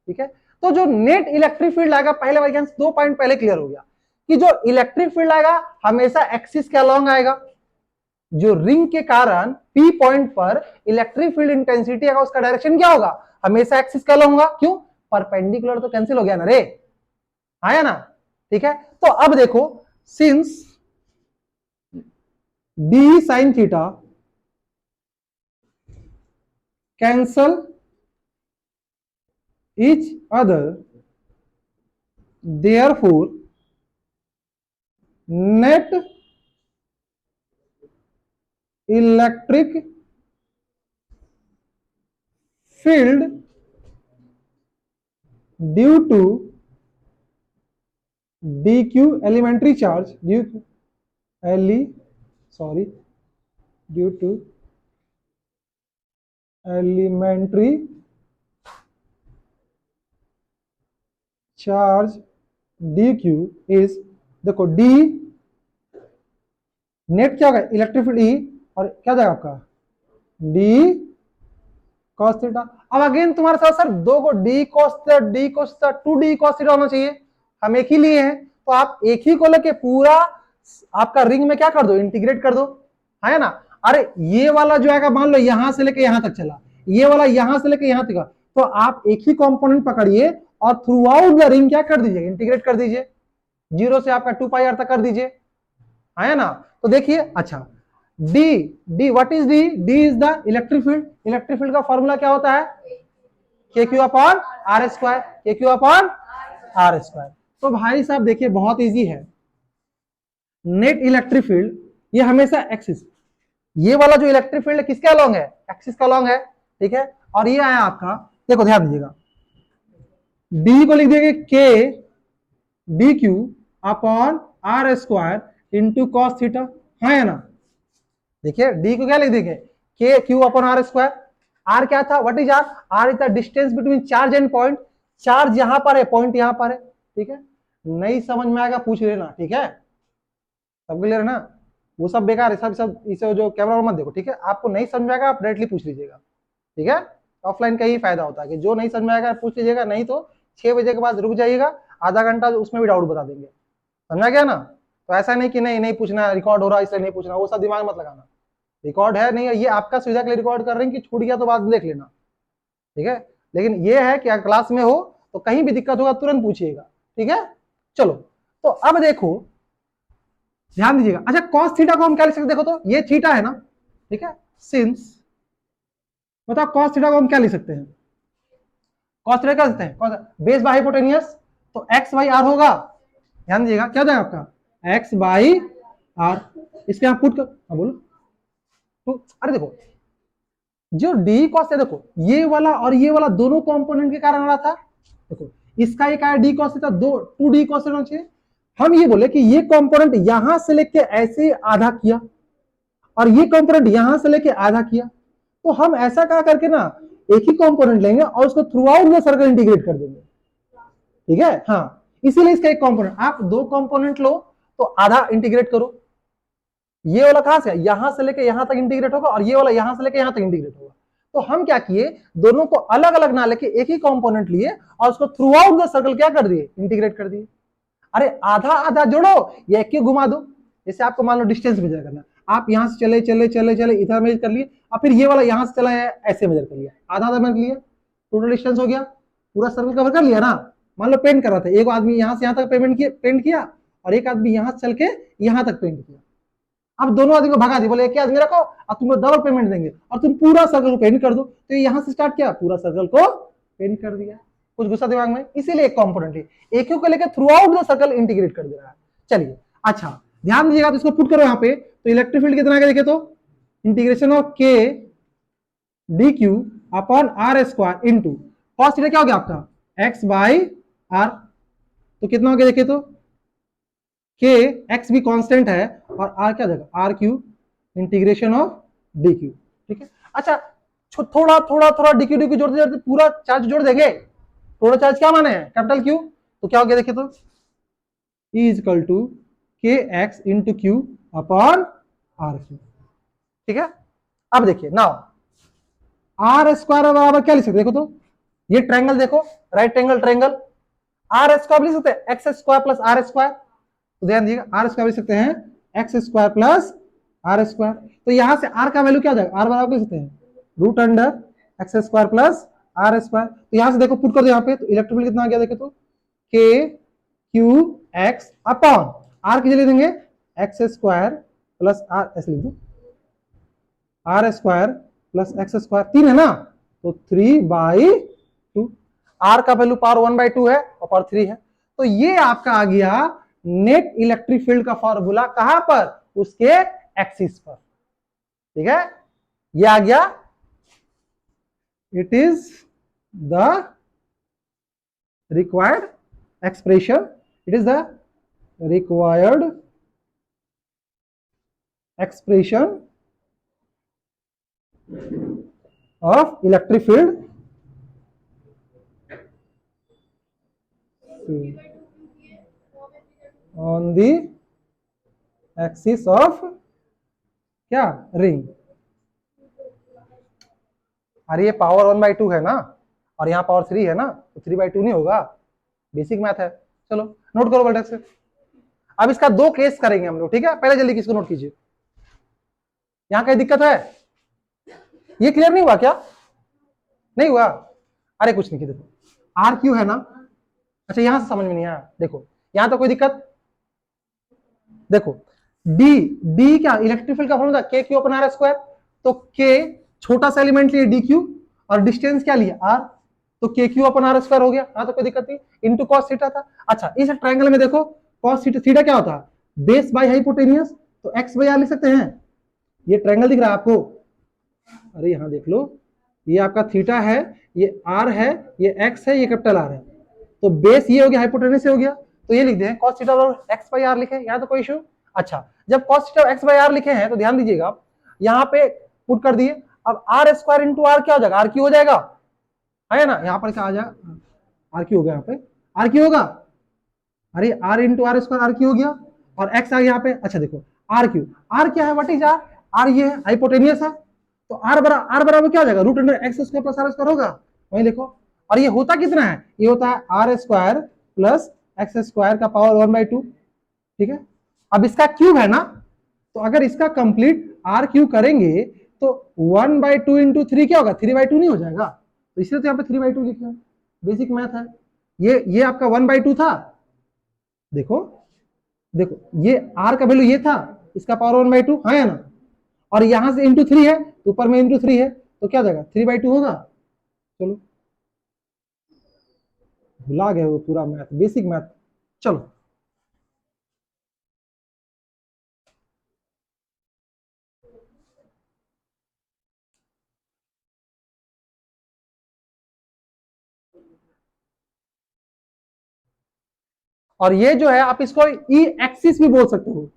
ठीक है। तो जो नेट इलेक्ट्रिक फील्ड आएगा, पहले वाले 2 पॉइंट पहले क्लियर हो गया कि जो इलेक्ट्रिक फील्ड आएगा हमेशा एक्सिस के अलोंग आएगा, जो रिंग के कारण पी पॉइंट पर इलेक्ट्रिक फील्ड इंटेंसिटी आएगा उसका डायरेक्शन क्या होगा, हमेशा एक्सिस के अलोंग होगा। क्यों, परपेंडिकुलर तो कैंसिल हो गया ना रे, आया ना, ठीक है। तो अब देखो, since D sine theta cancel each other, therefore net electric field due to dq elementary charge due to elementary charge dq is, देखो d नेट क्या होगा इलेक्ट्रिक फील्ड E, और क्या जाएगा आपका d cos थीटा। अब अगेन तुम्हारे साथ सर दो को d cos theta 2d cos theta होना चाहिए, हम एक ही लिए हैं, तो आप एक ही को लेके पूरा आपका रिंग में क्या कर दो, इंटीग्रेट कर दो, है ना। अरे ये वाला जो आएगा मान लो यहां से लेके यहां तक चला, ये वाला यहां से लेके यहां तक, तो आप एक ही कंपोनेंट पकड़िए और थ्रू आउट द रिंग क्या कर दीजिए, इंटीग्रेट कर दीजिए, 0 से आपका 2 पाई आर तक कर दीजिए, है ना। तो देखिए, अच्छा D what is D is the electric field, electric field का फॉर्मूला क्या होता है, k Q upon R square, k Q upon R square. तो भाई साहब देखिए बहुत इजी है, नेट इलेक्ट्रिक फील्ड ये हमेशा एक्सिस, ये वाला जो इलेक्ट्रिक फील्ड किसके अलोंग है, एक्सिस का अलोंग है, ठीक है। और ये आया आपका, देखो ध्यान दीजिएगा, डी को लिख देंगे K D Q upon R square into cos theta, हाँ या ना। देखिए डी को क्या लिख देंगे, K Q upon R square, R क्या था, what is R, R is the distance between charge and point, charge यहां पर है, पॉइंट यहां पर है, ठीक है। नहीं समझ में आएगा पूछ लेना, ठीक है, सब क्लियर है ना, वो सब बेकार है, सब इसे जो कैमरा मत देखो, ठीक है। आपको नहीं समझ में आएगा आप डायरेक्टली पूछ लीजिएगा, ठीक है। ऑफलाइन का ही फायदा होता है कि जो नहीं समझ में आएगा पूछ लीजिएगा, नहीं तो 6 बजे के बाद रुक जाइएगा, आधा घंटा उसमें भी डाउट बता देंगे, समझा गया ना। तो ऐसा नहीं कि नहीं पूछना, रिकॉर्ड हो रहा है इसलिए नहीं पूछना, वो सब दिमाग मत लगाना, रिकॉर्ड है नहीं, ये आपका सुविधा के लिए रिकॉर्ड कर रहे हैं कि छूट गया तो बाद में देख लेना, ठीक है। लेकिन ये है कि अगर क्लास में हो तो कहीं भी दिक्कत होगा तुरंत पूछिएगा, ठीक है। चलो तो अब देखो ध्यान दीजिएगा, अच्छा कॉस थीटा को हम क्या लिख सकते, देखो तो ये थीटा है ना, ठीक है, सिंस, बताओ cos थीटा को हम क्या लिख सकते हैं? cos थीटा क्या लिख सकते हैं? बेस बाय हाइपोटेनियस, तो x बाई आर होगा। ध्यान दीजिएगा, क्या हो जाएगा आपका x बाई आर। इसके यहाँ पुट कर, हाँ बोलो। तो अरे देखो, जो डी कॉस है, देखो ये वाला और ये वाला दोनों कंपोनेंट के कारण आ रहा था। देखो इसका एक आया डी कॉस थीटा, दो 2d कॉस होना चाहिए। हम ये बोले कि ये कंपोनेंट यहां से लेके ऐसे आधा किया और ये कंपोनेंट यहां से लेके आधा किया, तो हम ऐसा क्या करके ना एक ही कंपोनेंट लेंगे और उसको through out the circle integrate कर देंगे। ठीक है, हाँ, इसीलिए इसका एक कंपोनेंट, आप दो कंपोनेंट लो तो आधा इंटीग्रेट करो। ये वाला कहां से, यहां से लेके यहां तक इंटीग्रेट होगा और ये वाला यहां से लेके यहां तक इंटीग्रेट होगा। तो हम क्या किए, दोनों को अलग अलग ना लेके एक ही कंपोनेंट लिए और उसको थ्रू आउट द सर्कल क्या कर दिए, इंटीग्रेट कर दिए। अरे आधा आधा जोड़ो या एक घुमा दो। जैसे आपको मान लो डिस्टेंस मेजर करना, आप यहां से चले चले चले चले इधर मेजर कर लिए और फिर ये वाला यहां से चला है ऐसे मेजर कर लिया, आधा आधा मेजर लिया, टोटल डिस्टेंस हो गया, पूरा सर्कल कवर कर लिया ना। मान लो पेंट कर रहा था, एक आदमी यहां से यहां तक पेंट किया और एक आदमी यहां से चल के यहां तक पेंट किया। अब दोनों आदमी को भगा दी, बोले एक आदमी रखो और तुमको डबल पेमेंट देंगे और तुम पूरा सर्कल को पेंट कर दो। तो यहां से स्टार्ट किया, पूरा सर्कल को पेंट कर दिया। कुछ गुस्सा दिमाग में, इसीलिए एक कंपोनेंट है, एक को लेकर through out the circle integrate कर दे रहा है। चलिए अच्छा ध्यान दीजिएगा, तो इसको पुट करो यहाँ पे, तो इलेक्ट्रिक फील्ड कितना आगे देखे तो integration of K D Q upon R square into cos theta क्या हो गया आपका एक्स बाई आर। तो कितना हो गया देखे तो के एक्स भी कांस्टेंट है और आर क्या देगा R Q integration of D Q. ठीक है, अच्छा थोड़ा थोड़ा थोड़ा डी क्यू जोड़ते जोड़ते पूरा चार्ज जोड़ देंगे। थोड़ा चार्ज क्या माने हैं, कैपिटल क्यू। तो क्या हो गया देखिए तो E is equal to K X into Q upon R Q. ठीक है, अब देखिए नाउ आर स्क्वायर बराबर क्या लिख सकते देखो तो, ये ट्रायंगल देखो, right angle triangle, R square लिख सकते हैं X square plus R square. तो ध्यान दीजिएगा, आर स्क्वायर लिख सकते हैं X square plus R square. तो यहां से आर का वैल्यू क्या आ जाएगा, आर बराबर लिख सकते हैं root under X square plus R square. तो यहां से देखो पुट कर दो यहाँ पे, तो इलेक्ट्रिक फील्ड कितना आ गया देखे तो के क्यू एक्स अपॉन आर की जगह देंगे एक्स स्क्वायर प्लस आर, ऐसे लिख दो R square plus X square, 3 है ना, तो 3/2। आर का वैल्यू पावर 1/2 है और पावर 3 है। तो ये आपका आ गया नेट इलेक्ट्रिक फील्ड का फॉर्मूला, कहां पर, उसके एक्सिस पर। ठीक है, ये आ गया, it is the required expression, it is the required expression of electric field on the axis of क्या रिंग। अरे ये पावर 1/2 है ना और यहाँ पावर 3 है ना, तो 3/2 नहीं होगा, बेसिक मैथ है। चलो नोट करो वर्टेक्स से। अब इसका दो केस करेंगे हम लोग, ठीक है, पहले जल्दी किसको नोट कीजिए, यहाँ कहीं दिक्कत है, ये क्लियर नहीं हुआ क्या, नहीं हुआ, अरे कुछ नहीं, देखो आर क्यू है ना, अच्छा यहां से समझ में नहीं आया, देखो यहां तो कोई दिक्कत, देखो डी डी क्या इलेक्ट्रिक फील्ड का फॉर्मूला के क्यू अपॉन आर स्क्वायर, तो के छोटा सा एलिमेंट लिए डी क्यू और डिस्टेंस क्या लिया आर, तो के क्यू अपॉन आर स्क्वायर हो गया, हाँ तो कोई दिक्कत नहीं, इनटू कॉस थीटा था। अच्छा इस ट्रायंगल में देखो कॉस थीटा क्या होता है बेस बाय हाइपोटेनियस, तो एक्स बाय आर लिख सकते हैं। ये ट्रायंगल दिख रहा है आपको, अरे यहां देख लो, ये आपका थीटा है, ये आर है, ये एक्स है, ये कैपिटल आर है, तो बेस ये हो गया हाइपोटेनस से हो गया, तो ये लिख दें cos थीटा बराबर x बाई आर लिखे, यहाँ तो कोई इशू। अच्छा जब cos theta x by R लिखे हैं तो ध्यान दीजिएगा, यहाँ पे पुट कर दिए, अब आर स्क्वायर इंटू आर क्या हो जाएगा, आर क्यू हो जाएगा, है ना, यहाँ पर क्या आ जाएगा आर क्यू हो गया, यहाँ पे आर क्यू होगा, अरे R into R square R Q हो गया और x आ गया यहाँ पे। अच्छा देखो आर क्यू, आर क्या है, व्हाट इज आर, आर ये है हाइपोटेनियस है, तो आर बराबर क्या हो जाएगा root under X square plus R square होगा, वही देखो, और ये होता कितना है, ये होता है R square plus X square का पावर 1/2। ठीक है, अब इसका क्यूब है ना, तो अगर इसका कंप्लीट आर क्यूब करेंगे तो 1/2 इंटू 3 क्या होगा, 3/2 नहीं हो जाएगा, तो इसलिए तो यहाँ पे 3/2 लिखे हैं, बेसिक मैथ है। ये आपका 1/2 था, देखो देखो ये आर का वैल्यू ये था, इसका पावर 1/2 है ना, और यहां से इंटू 3 है, ऊपर में इंटू 3 है, तो क्या जाएगा 3/2 होगा। चलो भुला गए वो पूरा मैथ, बेसिक मैथ। चलो और ये जो है आप इसको ई एक्सिस भी बोल सकते हो।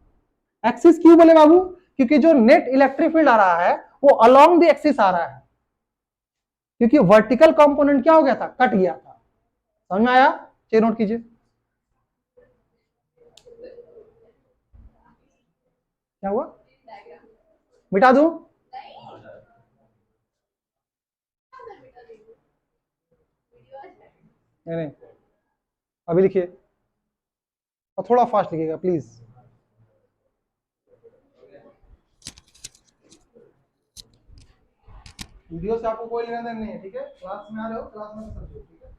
एक्सिस क्यों बोले बाबू, क्योंकि जो नेट इलेक्ट्रिक फील्ड आ रहा है वो अलोंग द एक्सिस आ रहा है, क्योंकि वर्टिकल कंपोनेंट क्या हो गया था, कट गया था। समझ में आया, चेक नोट कीजिए। क्या हुआ, मिटा दूं? नहीं नहीं, अभी लिखिए और थोड़ा फास्ट लिखिएगा प्लीज। वीडियो से आपको कोई लेना देना नहीं है, ठीक है? क्लास में आ रहे हो, क्लास में समझो, ठीक है?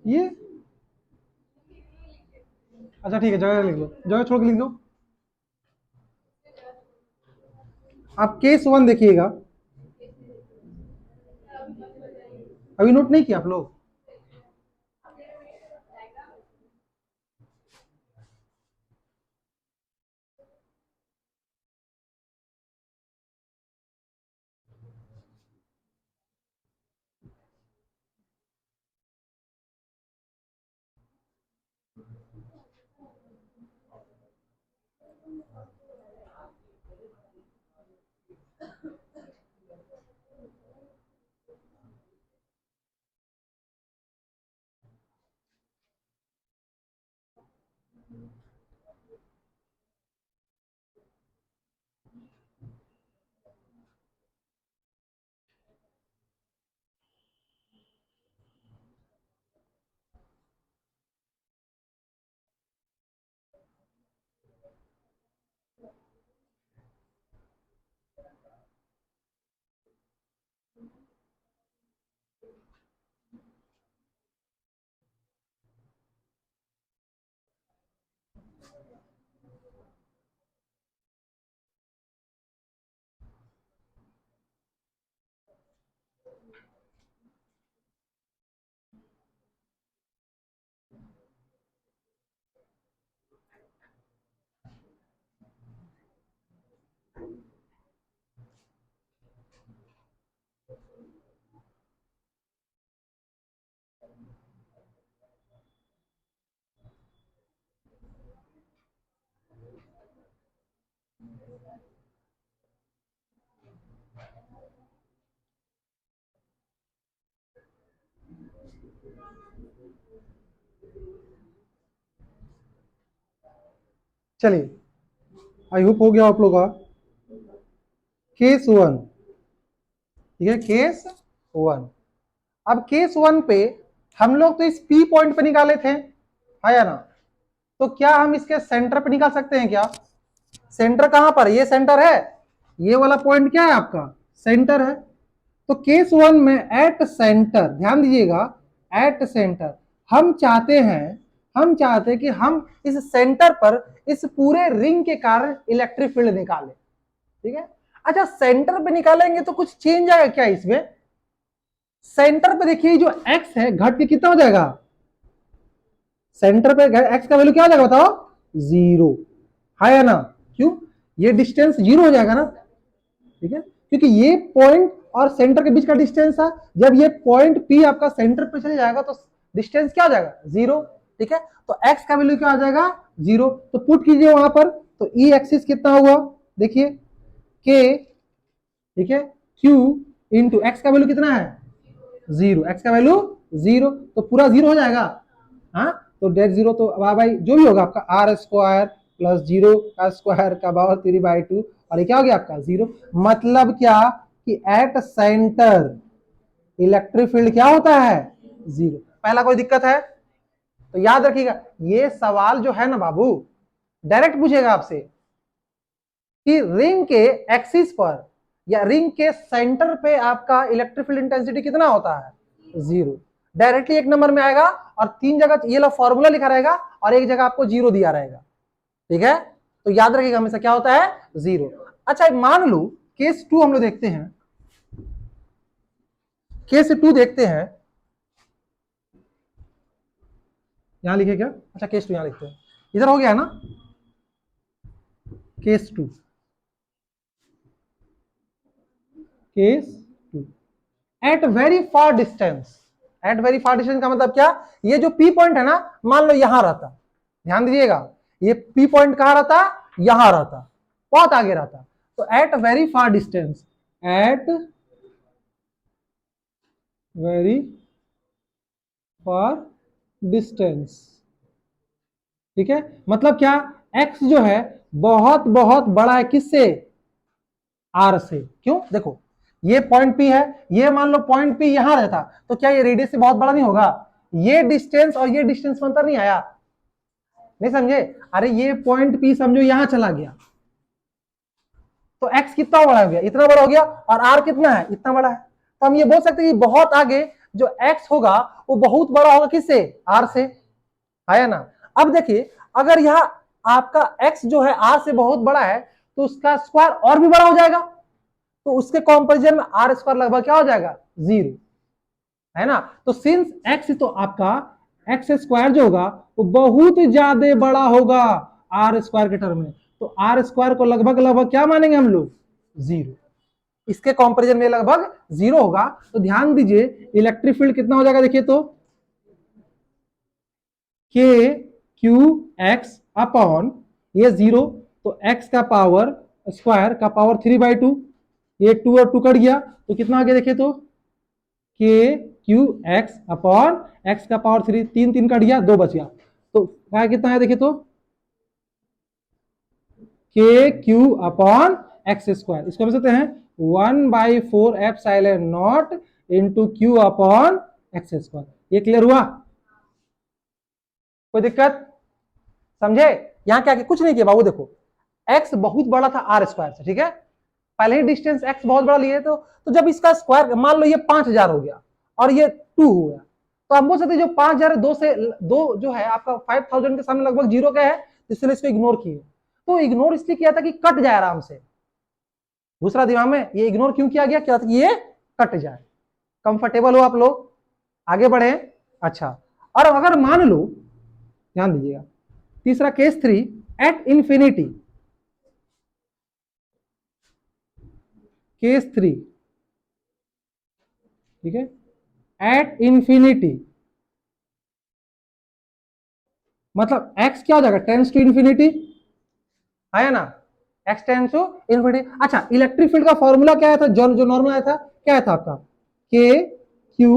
ये अच्छा ठीक है, जगह लिख लो, जगह छोड़ के लिख दो। आप केस 1 देखिएगा, अभी नोट नहीं किया आप लोग? चलिए, आई होप हो गया आप लोग का। केस 1, ठीक है, केस 1। अब केस 1 पे हम लोग तो इस पी पॉइंट पे निकाले थे, है या ना? तो क्या हम इसके सेंटर पे निकाल सकते हैं क्या? सेंटर कहां पर, ये सेंटर है, ये वाला पॉइंट क्या है आपका, सेंटर है। तो केस 1 में एट सेंटर, ध्यान दीजिएगा, एट सेंटर हम चाहते हैं कि हम इस सेंटर पर इस पूरे रिंग के कारण इलेक्ट्रिक फील्ड निकालें, ठीक है? अच्छा, सेंटर पे निकालेंगे तो कुछ चेंज आएगा क्या इसमें? सेंटर पे देखिए जो x है घट के कितना हो जाएगा, सेंटर पे x का वैल्यू क्या हो जाएगा बताओ, 0 है या ना, क्यों, ये डिस्टेंस 0 हो जाएगा ना, ठीक है, क्योंकि ये पॉइंट और सेंटर के बीच का डिस्टेंस था, जब ये पॉइंट P आपका सेंटर पे चले जाएगा तो डिस्टेंस क्या हो जाएगा, 0, ठीक है, तो x का वैल्यू क्या आ जाएगा, 0, तो पुट कीजिए वहां पर, तो ई एक्सिस कितना हुआ, देखिए k, ठीक है, q इंटू एक्स का वैल्यू कितना है, 0, एक्स का वैल्यू 0, तो पूरा 0 हो जाएगा, हाँ, तो डेट 0, तो भाई जो भी होगा आपका आर स्क्वायर प्लस 0 का स्क्वायर का पावर 3/2, और ये क्या हो गया आपका 0, मतलब क्या कि एट सेंटर इलेक्ट्रिक फील्ड क्या होता है, 0। पहला कोई दिक्कत है तो याद रखिएगा, ये सवाल जो है ना बाबू डायरेक्ट पूछेगा आपसे कि रिंग के एक्सिस पर या रिंग के सेंटर पे आपका इलेक्ट्रिक फील्ड इंटेंसिटी कितना होता है, 0, डायरेक्टली एक नंबर में आएगा, और 3 जगह ये लो फॉर्मूला लिखा रहेगा और एक जगह आपको 0 दिया रहेगा, ठीक है, तो याद रखिएगा हमेशा क्या होता है, 0। अच्छा मान लो केस 2 हम लोग देखते हैं, केस 2 देखते हैं, यहां लिखे क्या, अच्छा केस 2 यहां लिखते हैं, इधर हो गया ना, case 2, case 2 at very far distance, at very far distance का मतलब क्या, ये जो P पॉइंट है ना, मान लो यहां रहता, ध्यान दीजिएगा, ये P पॉइंट कहां रहता, यहां रहता, बहुत आगे रहता, तो at very far distance, at very far distance, ठीक है, मतलब क्या, x जो है बहुत बहुत बड़ा है किससे, r से, क्यों, देखो ये पॉइंट P है, ये मान लो पॉइंट P यहां रहता, तो क्या ये रेडियस से बहुत बड़ा नहीं होगा, ये डिस्टेंस और ये डिस्टेंस में अंतर नहीं आया, नहीं समझे, अरे ये पॉइंट P समझो यहां चला गया, तो x कितना बड़ा हो गया, इतना बड़ा हो गया, और r कितना है, इतना बड़ा है, तो हम ये बोल सकते हैं कि बहुत आगे जो x होगा वो बहुत बड़ा होगा किससे, r से, आया ना। अब देखिए अगर यह आपका x जो है r से बहुत बड़ा है तो उसका स्क्वायर और भी बड़ा हो जाएगा, तो उसके कंपैरिजन में r स्क्वायर लगभग क्या हो जाएगा, 0, है ना, तो सिंस x तो आपका x स्क्वायर जो होगा वो बहुत ज्यादा बड़ा होगा r स्क्वायर के टर्म में, तो r स्क्वायर को लगभग लगभग क्या मानेंगे हम लोग, 0, इसके कंपैरिजन में लगभग 0 होगा, तो ध्यान दीजिए इलेक्ट्रिक फील्ड कितना हो जाएगा, देखिए तो k q x अपॉन ये 0, तो x का पावर स्क्वायर का पावर 3/2, ये 2 और 2 कट गया, तो कितना आ गया देखिए तो k q x upon x का पावर 3, 3 3 कट गया, 2 बच गया, तो क्या कितना है देखिए तो k q upon x square, इसको हम सकते हैं 1/4 epsilon not into q upon x square, ये क्लियर हुआ, कोई दिक्कत, समझे, यहां क्या कुछ नहीं किया बाबू, देखो x बहुत बड़ा था r स्क्वायर से, ठीक है, पहले ही डिस्टेंस x बहुत बड़ा लिए तो जब इसका स्क्वायर मान लो ये 5000 हो गया और ये 2 हो गया, तो हम बोल सकते जो 5000 2 से 2 जो है आपका 5000 के सामने लगभग 0 का है, इसलिए इसको इग्नोर किए, तो इग्नोर इसलिए किया था कि कट जाए आराम से, दूसरा दिमाग में ये इग्नोर क्यों किया गया, क्या था कि ये कट जाए, कंफर्टेबल हो आप लोग, आगे बढ़े, अच्छा, और अगर मान लो, ध्यान दीजिएगा, तीसरा केस 3 एट इंफिनिटी, केस 3, ठीक है, एट इंफिनिटी, मतलब x क्या हो जाएगा, टेंस टू इंफिनिटी, है ना, x टेंस टू इंफिनिटी, अच्छा इलेक्ट्रिक फील्ड का फॉर्मूला क्या आया था, जो नॉर्मल आया था, क्या आया था आपका, k q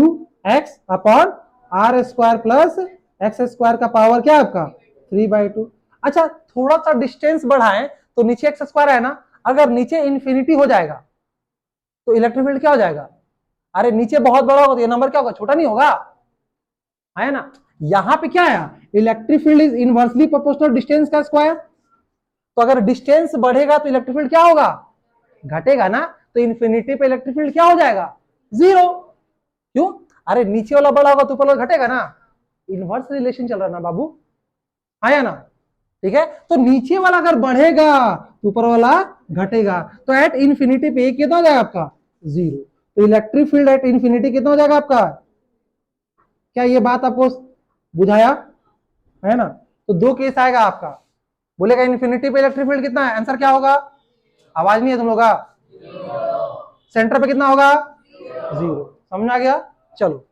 x upon r square plus X square का पावर क्या है आपका 3/2, अच्छा थोड़ा सा डिस्टेंस बढ़ाएं तो नीचे एक्स स्क्वायर है ना, अगर नीचे इंफिनिटी हो जाएगा तो इलेक्ट्रिक फील्ड क्या हो जाएगा, अरे नीचे बहुत बड़ा होगा तो ये नंबर क्या होगा, छोटा नहीं होगा, है ना, यहां पे क्या आया, electric field is inversely proportional distance का स्क्वायर, तो अगर डिस्टेंस बढ़ेगा तो इलेक्ट्रिक फील्ड क्या होगा, घटेगा ना, तो इन्फिनिटी पे इलेक्ट्रिक फील्ड क्या हो जाएगा, 0, क्यों, अरे नीचे वाला बड़ा होगा तो ऊपर वाला घटेगा ना, इनवर्स रिलेशन चल रहा ना बाबू, आया ना, ठीक है, तो नीचे वाला अगर बढ़ेगा तो ऊपर वाला घटेगा, तो एट इंफिनिटी पे कितना हो जाएगा आपका 0, तो इलेक्ट्रिक फील्ड एट इन्फिनिटी कितना हो जाएगा आपका? क्या ये बात आपको बुझाया है ना? तो दो केस आएगा आपका, बोलेगा इन्फिनिटी पे इलेक्ट्रिक फील्ड कितना है, आंसर क्या होगा? आवाज नहीं है तुम लोग का? सेंटर पे कितना होगा? 0। समझ आ गया? चलो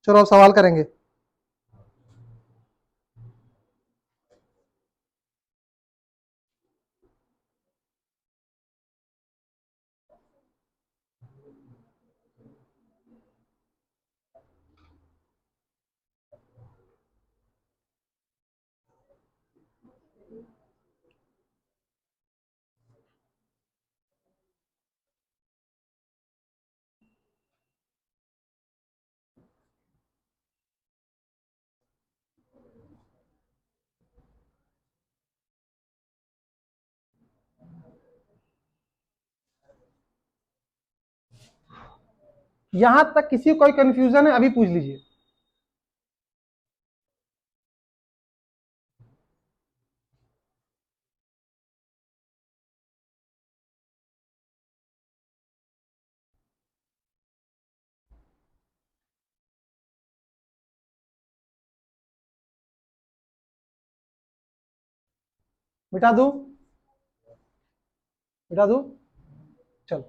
चलो अब सवाल करेंगे। यहां तक किसी को कोई कंफ्यूजन है? अभी पूछ लीजिए। मिटा दू? मिटा दू? चलो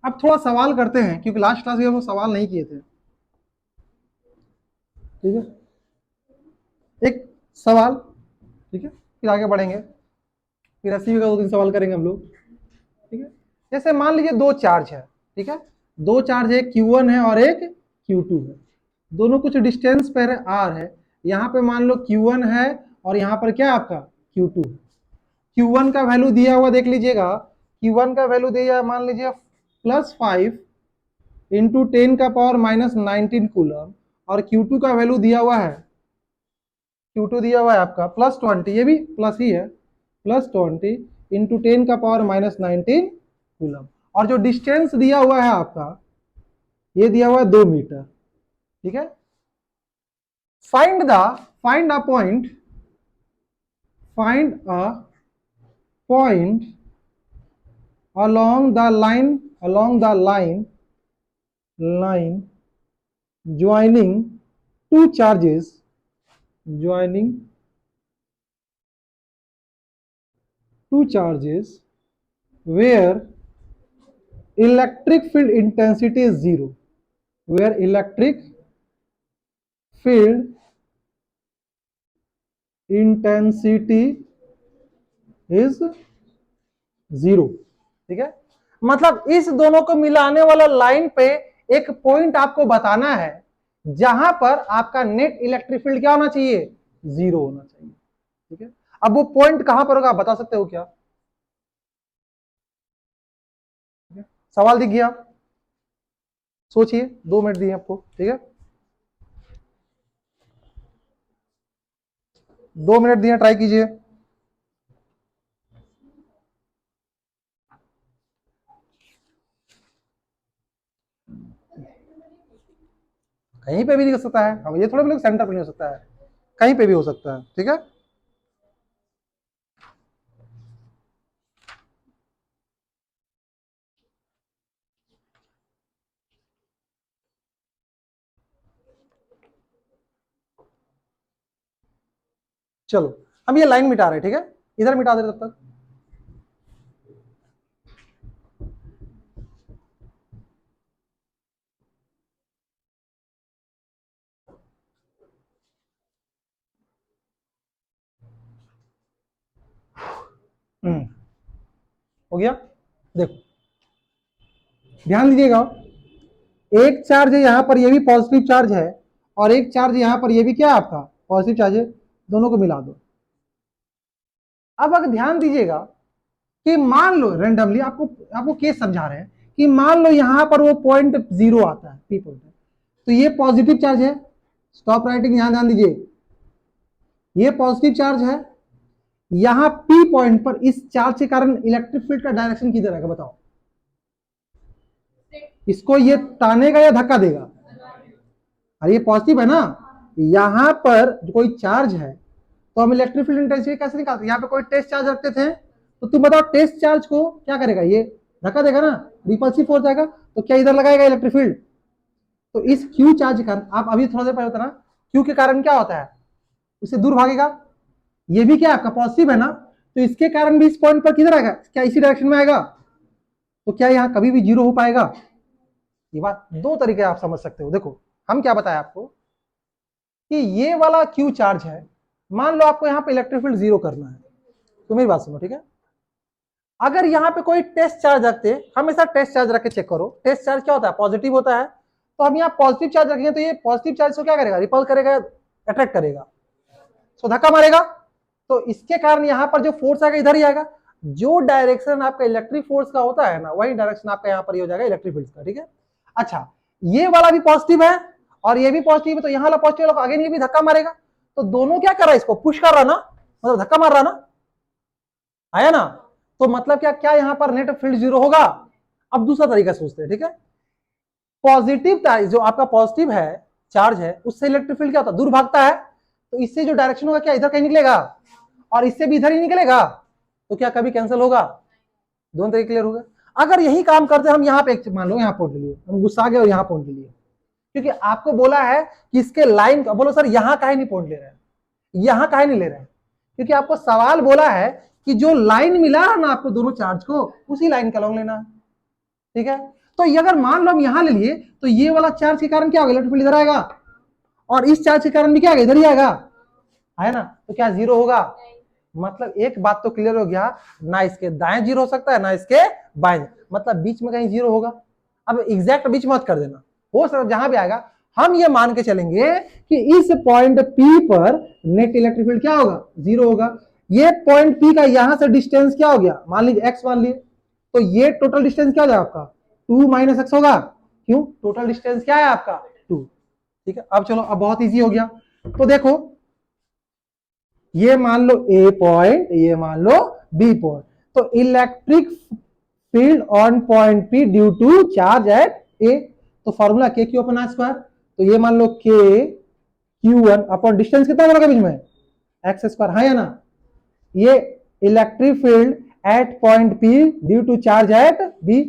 अब थोड़ा सवाल करते हैं, क्योंकि लास्ट क्लास में हम लोग सवाल नहीं किए थे। ठीक है, एक सवाल, ठीक है, फिर आगे बढ़ेंगे, फिर 80 का 2-3 सवाल करेंगे हम लोग। ठीक है, जैसे मान लीजिए दो चार्ज है, ठीक है, दो चार्ज है, Q1 है और एक Q2 है, दोनों कुछ डिस्टेंस पर R है। यहाँ पे मान लो Q1 है और यहाँ पर क्या आपका Q2 है। Q1 का वैल्यू दिया हुआ देख लीजिएगा, Q1 का वैल्यू दिया मान लीजिए +5 इंटू 10 का पावर -19 कूलम, और Q2 का वैल्यू दिया हुआ है, Q2 दिया हुआ है आपका +20, ये भी प्लस ही है, +20 इंटू 10 का पावर -19 कूलम, और जो डिस्टेंस दिया हुआ है आपका, ये दिया हुआ है 2 मीटर। ठीक है, find a point, find a point along the line joining two charges, where electric field intensity is 0, where electric field intensity is 0। ठीक है, मतलब इस दोनों को मिलाने वाला लाइन पे एक पॉइंट आपको बताना है जहां पर आपका नेट इलेक्ट्रिक फील्ड क्या होना चाहिए? 0 होना चाहिए। ठीक है, अब वो पॉइंट कहां पर होगा आप बता सकते हो क्या? सवाल दिख गया? सोचिए, 2 मिनट दिए आपको। ठीक है, 2 मिनट दिए, ट्राई कीजिए। कहीं पे भी नहीं हो सकता है, हम ये थोड़ा बोले सेंटर पे नहीं हो सकता है, कहीं पे भी हो सकता है। ठीक है, चलो हम ये लाइन मिटा रहे हैं। ठीक है, इधर मिटा दे तब तक। हो गया? देखो ध्यान दीजिएगा, एक चार्ज है यहाँ पर, ये भी पॉजिटिव चार्ज है, और एक चार्ज यहाँ पर, ये भी क्या है आपका पॉजिटिव चार्ज है, दोनों को मिला दो। अब अगर ध्यान दीजिएगा कि मान लो रेंडमली आपको केस समझा रहे हैं कि मान लो यहां पर वो 0.0 आता है, पी पॉइंट, तो ये पॉजिटिव चार्ज है। स्टॉप राइटिंग, यहां ध्यान दीजिए, ये पॉजिटिव चार्ज है। यहां पी पॉइंट पर इस चार्ज के कारण इलेक्ट्रिक फील्ड का डायरेक्शन किधर आएगा बताओ? इसको ये तानेगा या धक्का देगा? अरे ये पॉजिटिव है ना, यहां पर कोई चार्ज है तो हम इलेक्ट्रिक फील्ड इंटेंसिटी कैसे निकालते? यहाँ पे कोई टेस्ट चार्ज रखते थे, तो तुम बताओ टेस्ट चार्ज को क्या करेगा? ये धक्का देगा ना, रिपल्सिव फोर्स जाएगा, तो क्या इधर लगाएगा इलेक्ट्रिक फील्ड? तो इस क्यू चार्ज के कारण, आप अभी थोड़ा देर पहले होता ना, क्यू के कारण क्या होता है, उससे दूर भागेगा। ये भी क्या आपका पॉजिटिव है ना, तो इसके कारण भी इस पॉइंट पर किधर आएगा? क्या इसी डायरेक्शन में आएगा? तो क्या यहाँ कभी भी जीरो हो पाएगा? ये बात दो तरीके आप समझ सकते हो। देखो हम क्या बताया आपको कि ये वाला क्यू चार्ज है, मान लो आपको यहाँ पे इलेक्ट्रिक फील्ड जीरो करना है, तो मेरी बात सुनो, ठीक है? अगर यहाँ पे कोई टेस्ट चार्ज रखते, हमेशा टेस्ट चार्ज रख के चेक करो, टेस्ट चार्ज क्या होता है? पॉजिटिव होता है। तो हम यहाँ पॉजिटिव चार्ज रखेंगे, तो ये पॉजिटिव चार्ज को क्या करेगा? रिपल करेगा, अट्रैक्ट करेगा, तो धक्का मारेगा। तो इसके कारण यहाँ पर जो फोर्स आएगा इधर ही आएगा। जो डायरेक्शन आपका इलेक्ट्रिक फोर्स का होता है ना, वही डायरेक्शन आपका यहाँ पर हो जाएगा इलेक्ट्रिक फील्ड का, ठीक है? अच्छा, ये वाला भी पॉजिटिव है और ये भी पॉजिटिव है, तो यहाँ वाला पॉजिटिव आगे ये भी धक्का मारेगा, तो दोनों क्या कर रहा है? इसको पुश कर रहा ना, मतलब धक्का मार रहा ना, आया ना? तो मतलब क्या क्या यहाँ पर नेट फील्ड जीरो होगा? अब दूसरा तरीका सोचते हैं, ठीक है? पॉजिटिव जो आपका पॉजिटिव है चार्ज है, उससे इलेक्ट्रिक फील्ड क्या होता है? दूर भागता है, तो इससे जो डायरेक्शन होगा क्या इधर कहीं निकलेगा, और इससे भी इधर ही निकलेगा, तो क्या कभी कैंसिल होगा? दोनों तरीके क्लियर होगा। अगर यही काम करते हम यहाँ पे, मान लो यहाँ पॉइंट ले लिए, हम गुस्सा गए और यहाँ पॉइंट ले लिए, क्योंकि आपको बोला है कि इसके लाइन का, बोलो सर यहाँ काहे नहीं पॉइंट ले रहे हैं, यहाँ काहे नहीं ले रहे हैं? क्योंकि आपको सवाल बोला है कि जो लाइन मिला है ना आपको दोनों चार्ज को, उसी लाइन का लॉन्ग लेना है, ठीक है? तो ये अगर मान लो हम यहां ले लिए, तो ये वाला चार्ज के कारण क्या होगा? इलेक्ट्रिक फील्ड इधर आएगा, और इस चार्ज के कारण भी क्या आएगा? इधर ही आएगा, है ना? तो क्या जीरो होगा? मतलब एक बात तो क्लियर हो गया, ना इसके दाएं जीरो हो सकता है ना इसके बाएं, मतलब बीच में कहीं जीरो होगा। अब एग्जैक्ट बीच मत कर देना, हो सकता जहां भी आएगा। हम ये मान के चलेंगे कि इस पॉइंट पी पर नेट इलेक्ट्रिक फील्ड क्या होगा? जीरो होगा। ये पॉइंट पी का यहां से डिस्टेंस क्या हो गया? मान लीजिए एक्स मान लिए, तो ये टोटल डिस्टेंस क्या हो जाएगा आपका? 2 माइनस एक्स होगा। क्यों? टोटल डिस्टेंस क्या है आपका? 2, ठीक है? अब चलो, अब बहुत इजी हो गया। तो देखो, ये मान लो ए पॉइंट, ये मान लो बी पॉइंट, तो electric field on point P due to charge at A, तो फॉर्मूला के क्यू अपन आर स्क्वायर, तो ये मान लो के क्यू वन अपॉन डिस्टेंस कितना बनेगा बीच में? एक्स स्क्वायर, है या ना? ये electric field at point P due to charge at B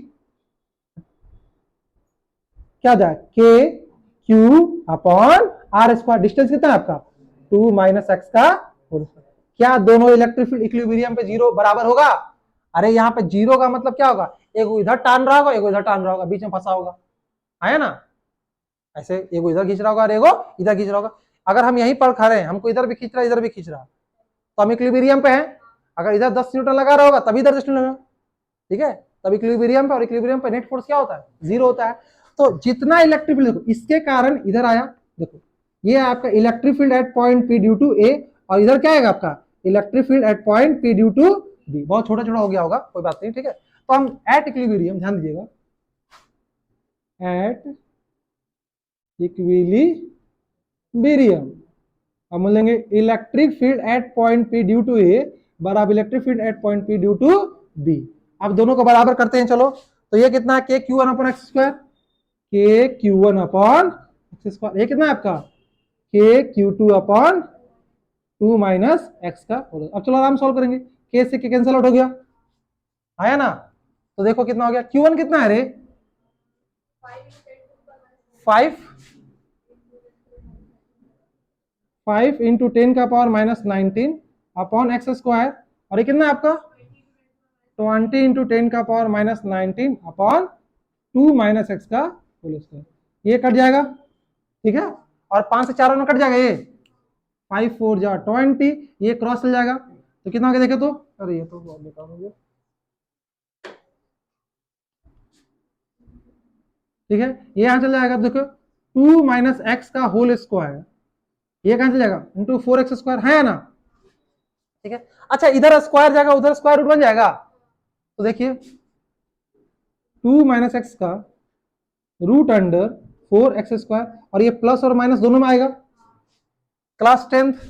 क्या जाए? K Q upon R square, distance कितना है आपका? 2 माइनस एक्स का होल स्क्वायर। क्या दोनों इलेक्ट्रिक फील्ड इक्विलिब्रियम पे जीरो बराबर होगा? अरे यहाँ पे जीरो का मतलब क्या होगा? एक इधर टान रहा होगा, एक इधर टान रहा होगा, बीच में फंसा होगा, है ना? ऐसे एक इधर खींच रहा होगा और एक इधर खींच रहा होगा। अगर हम यहीं पर खड़े हैं, हमको इधर भी खींच रहा है इधर भी खींच रहा, तो हम इक्विलिब्रियम पे हैं। अगर इधर 10 न्यूटन लगा रहा होगा तभी इधर 10 न्यूटन, ठीक है? तब इक्विलिब्रियम पे, और इक्विलिब्रियम पे नेट फोर्स क्या होता है? जीरो होता है। तो जितना इलेक्ट्रिक फील्ड, देखो इसके कारण इधर आया, देखो ये आपका electric field at point P due to A, और इधर क्या आएगा आपका? Electric field at point P due to B. बहुत छोटा छोटा हो गया होगा, कोई बात नहीं, ठीक है? तो हम एट इक्विलिब्रियम, ध्यान दीजिएगा, एट इक्विलिब्रियम हम बोलेंगे electric field at point P due to A बराबर electric field at point P due to B. अब दोनों को बराबर करते हैं, चलो। तो ये कितना है? K q one upon x square, k q one upon x square. ये कितना है आपका? K q two upon 2 minus x का होल। अब चलो आराम सॉल्व करेंगे, के से के कैंसिल आउट हो गया, आया ना? तो देखो कितना हो गया, क्यू वन कितना है रे? 5 इंटू 10 का power minus 19 upon x square, और ये कितना है आपका? 20 इंटू 10 का power minus 19 upon 2 minus x का होल स्क्वायर। ये कट जाएगा, ठीक है? और 5 से 4 में कट जाएगा, ये 5 4 जा 20, ये क्रॉस चल जाएगा, तो कितना हो गया देखे तो? अरे ये तो बहुत बेकार हो गया, ठीक है? ये यहां चल जाएगा, देखो 2 माइनस एक्स का होल स्क्वायर, ये कहां चल जाएगा? इंटू 4 एक्स स्क्वायर, है ना? ठीक है। अच्छा, इधर स्क्वायर जाएगा, उधर स्क्वायर रूट बन जाएगा। तो देखिए 2 माइनस एक्स का रूट अंडर 4x², और ये प्लस और माइनस दोनों में आएगा। क्लास 10th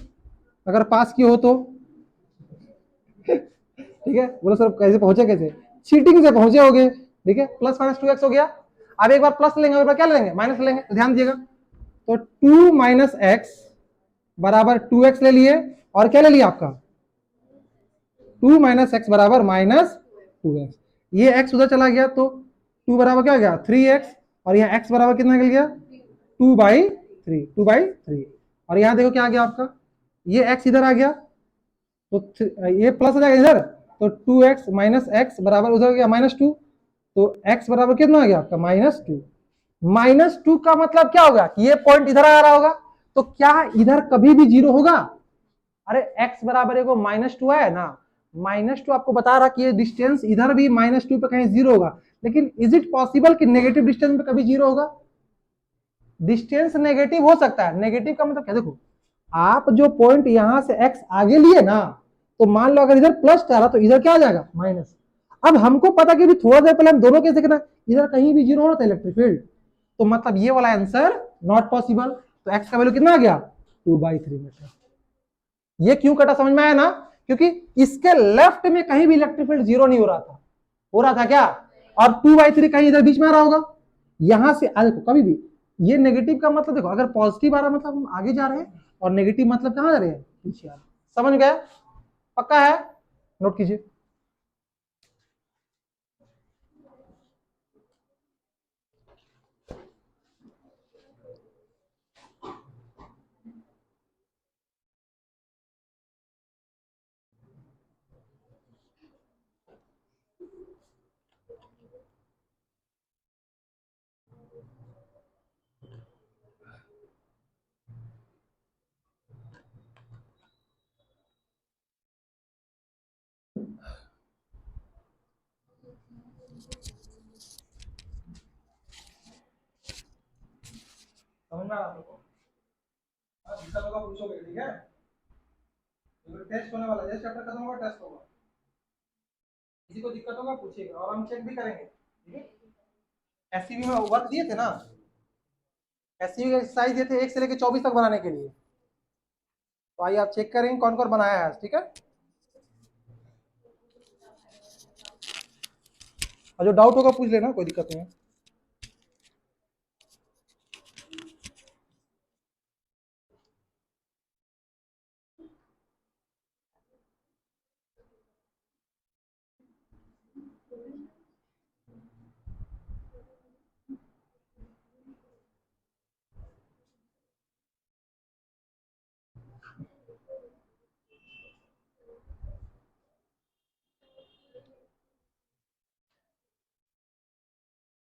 अगर पास की हो तो ठीक है। बोलो सर कैसे पहुंचे, कैसे चीटिंग से पहुंचे होगे। ठीक है, प्लस माइनस 2x हो गया। अब एक बार प्लस लेंगे, एक बार क्या लेंगे, माइनस लेंगे। तो ध्यान दीजिएगा, तो 2 माइनस एक्स बराबर 2x ले लिए, और क्या ले लिया आपका 2 माइनस एक्स बराबर माइनस 2x। ये x उधर चला गया तो 2 बराबर क्या हो गया 3x, और यहाँ x बराबर कितना निकल गया 2/3, 2/3। और यहाँ देखो क्या आ गया आपका, ये x इधर आ गया तो ये प्लस हो जाएगा इधर, तो 2x माइनस एक्स बराबर उधर गया -2। तो x बराबर कितना आ गया आपका -2। -2 का मतलब क्या होगा कि ये पॉइंट इधर आ रहा होगा, तो क्या इधर कभी भी जीरो होगा। अरे x बराबर है -2 है ना, -2 आपको बता रहा कि ये डिस्टेंस इधर भी -2 पे कहीं जीरो होगा। लेकिन इज इट पॉसिबल कि नेगेटिव डिस्टेंस पे कभी जीरो होगा। डिस्टेंस नेगेटिव हो सकता है। नेगेटिव का मतलब क्या, देखो आप जो पॉइंट यहां से x आगे लिए ना, तो मान लो अगर इधर प्लस आ रहा तो इधर क्या आ जाएगा माइनस। अब हमको पता कि थोड़ा देर पहले हम दोनों कैसे देखना, इधर कहीं भी जीरो हो रहा था इलेक्ट्रिक फील्ड, तो मतलब ये वाला आंसर नॉट पॉसिबल। तो x का वैल्यू कितना आ गया 2/3 मीटर। ये क्यों कटा समझ में आया ना, क्योंकि इसके लेफ्ट में कहीं भी इलेक्ट्रिक फील्ड जीरो नहीं हो रहा था। हो रहा था क्या, और 2/3 कहीं इधर बीच में आ रहा होगा। यहां से देखो कभी भी ये नेगेटिव का मतलब, देखो अगर पॉजिटिव आ रहा मतलब हम आगे जा रहे हैं, और नेगेटिव मतलब कहां जा रहे हैं, पीछे आ रहे हैं। समझ गए, पक्का है, नोट कीजिए। समझ में आ रहा आपको, दिक्कत होगा पूछोगे, ठीक है। टेस्ट होने वाला है, जैसे चैप्टर खत्म होगा टेस्ट होगा, किसी को दिक्कत होगा पूछिएगा, और हम चेक भी करेंगे, ठीक है। एससीबी में वर्क दिए थे ना, एससीबी का एक्सरसाइज दिए थे 1 से लेकर 24 तक बनाने के लिए, तो आइए आप चेक करेंगे कौन कौन बनाया है, ठीक है। और जो डाउट होगा पूछ लेना, कोई दिक्कत नहीं है।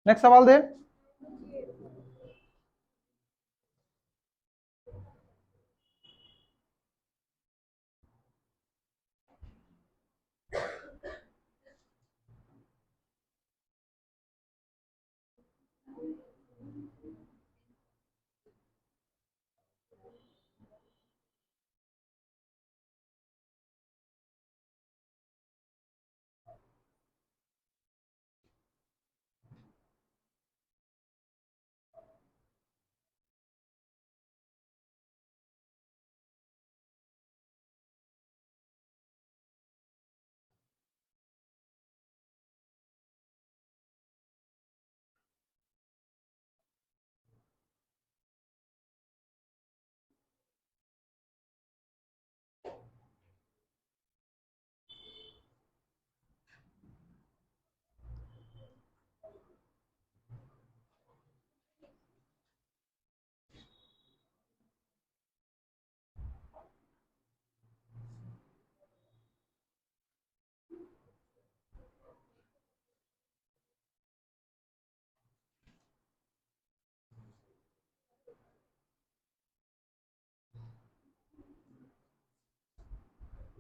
नेक्स्ट सवाल दे।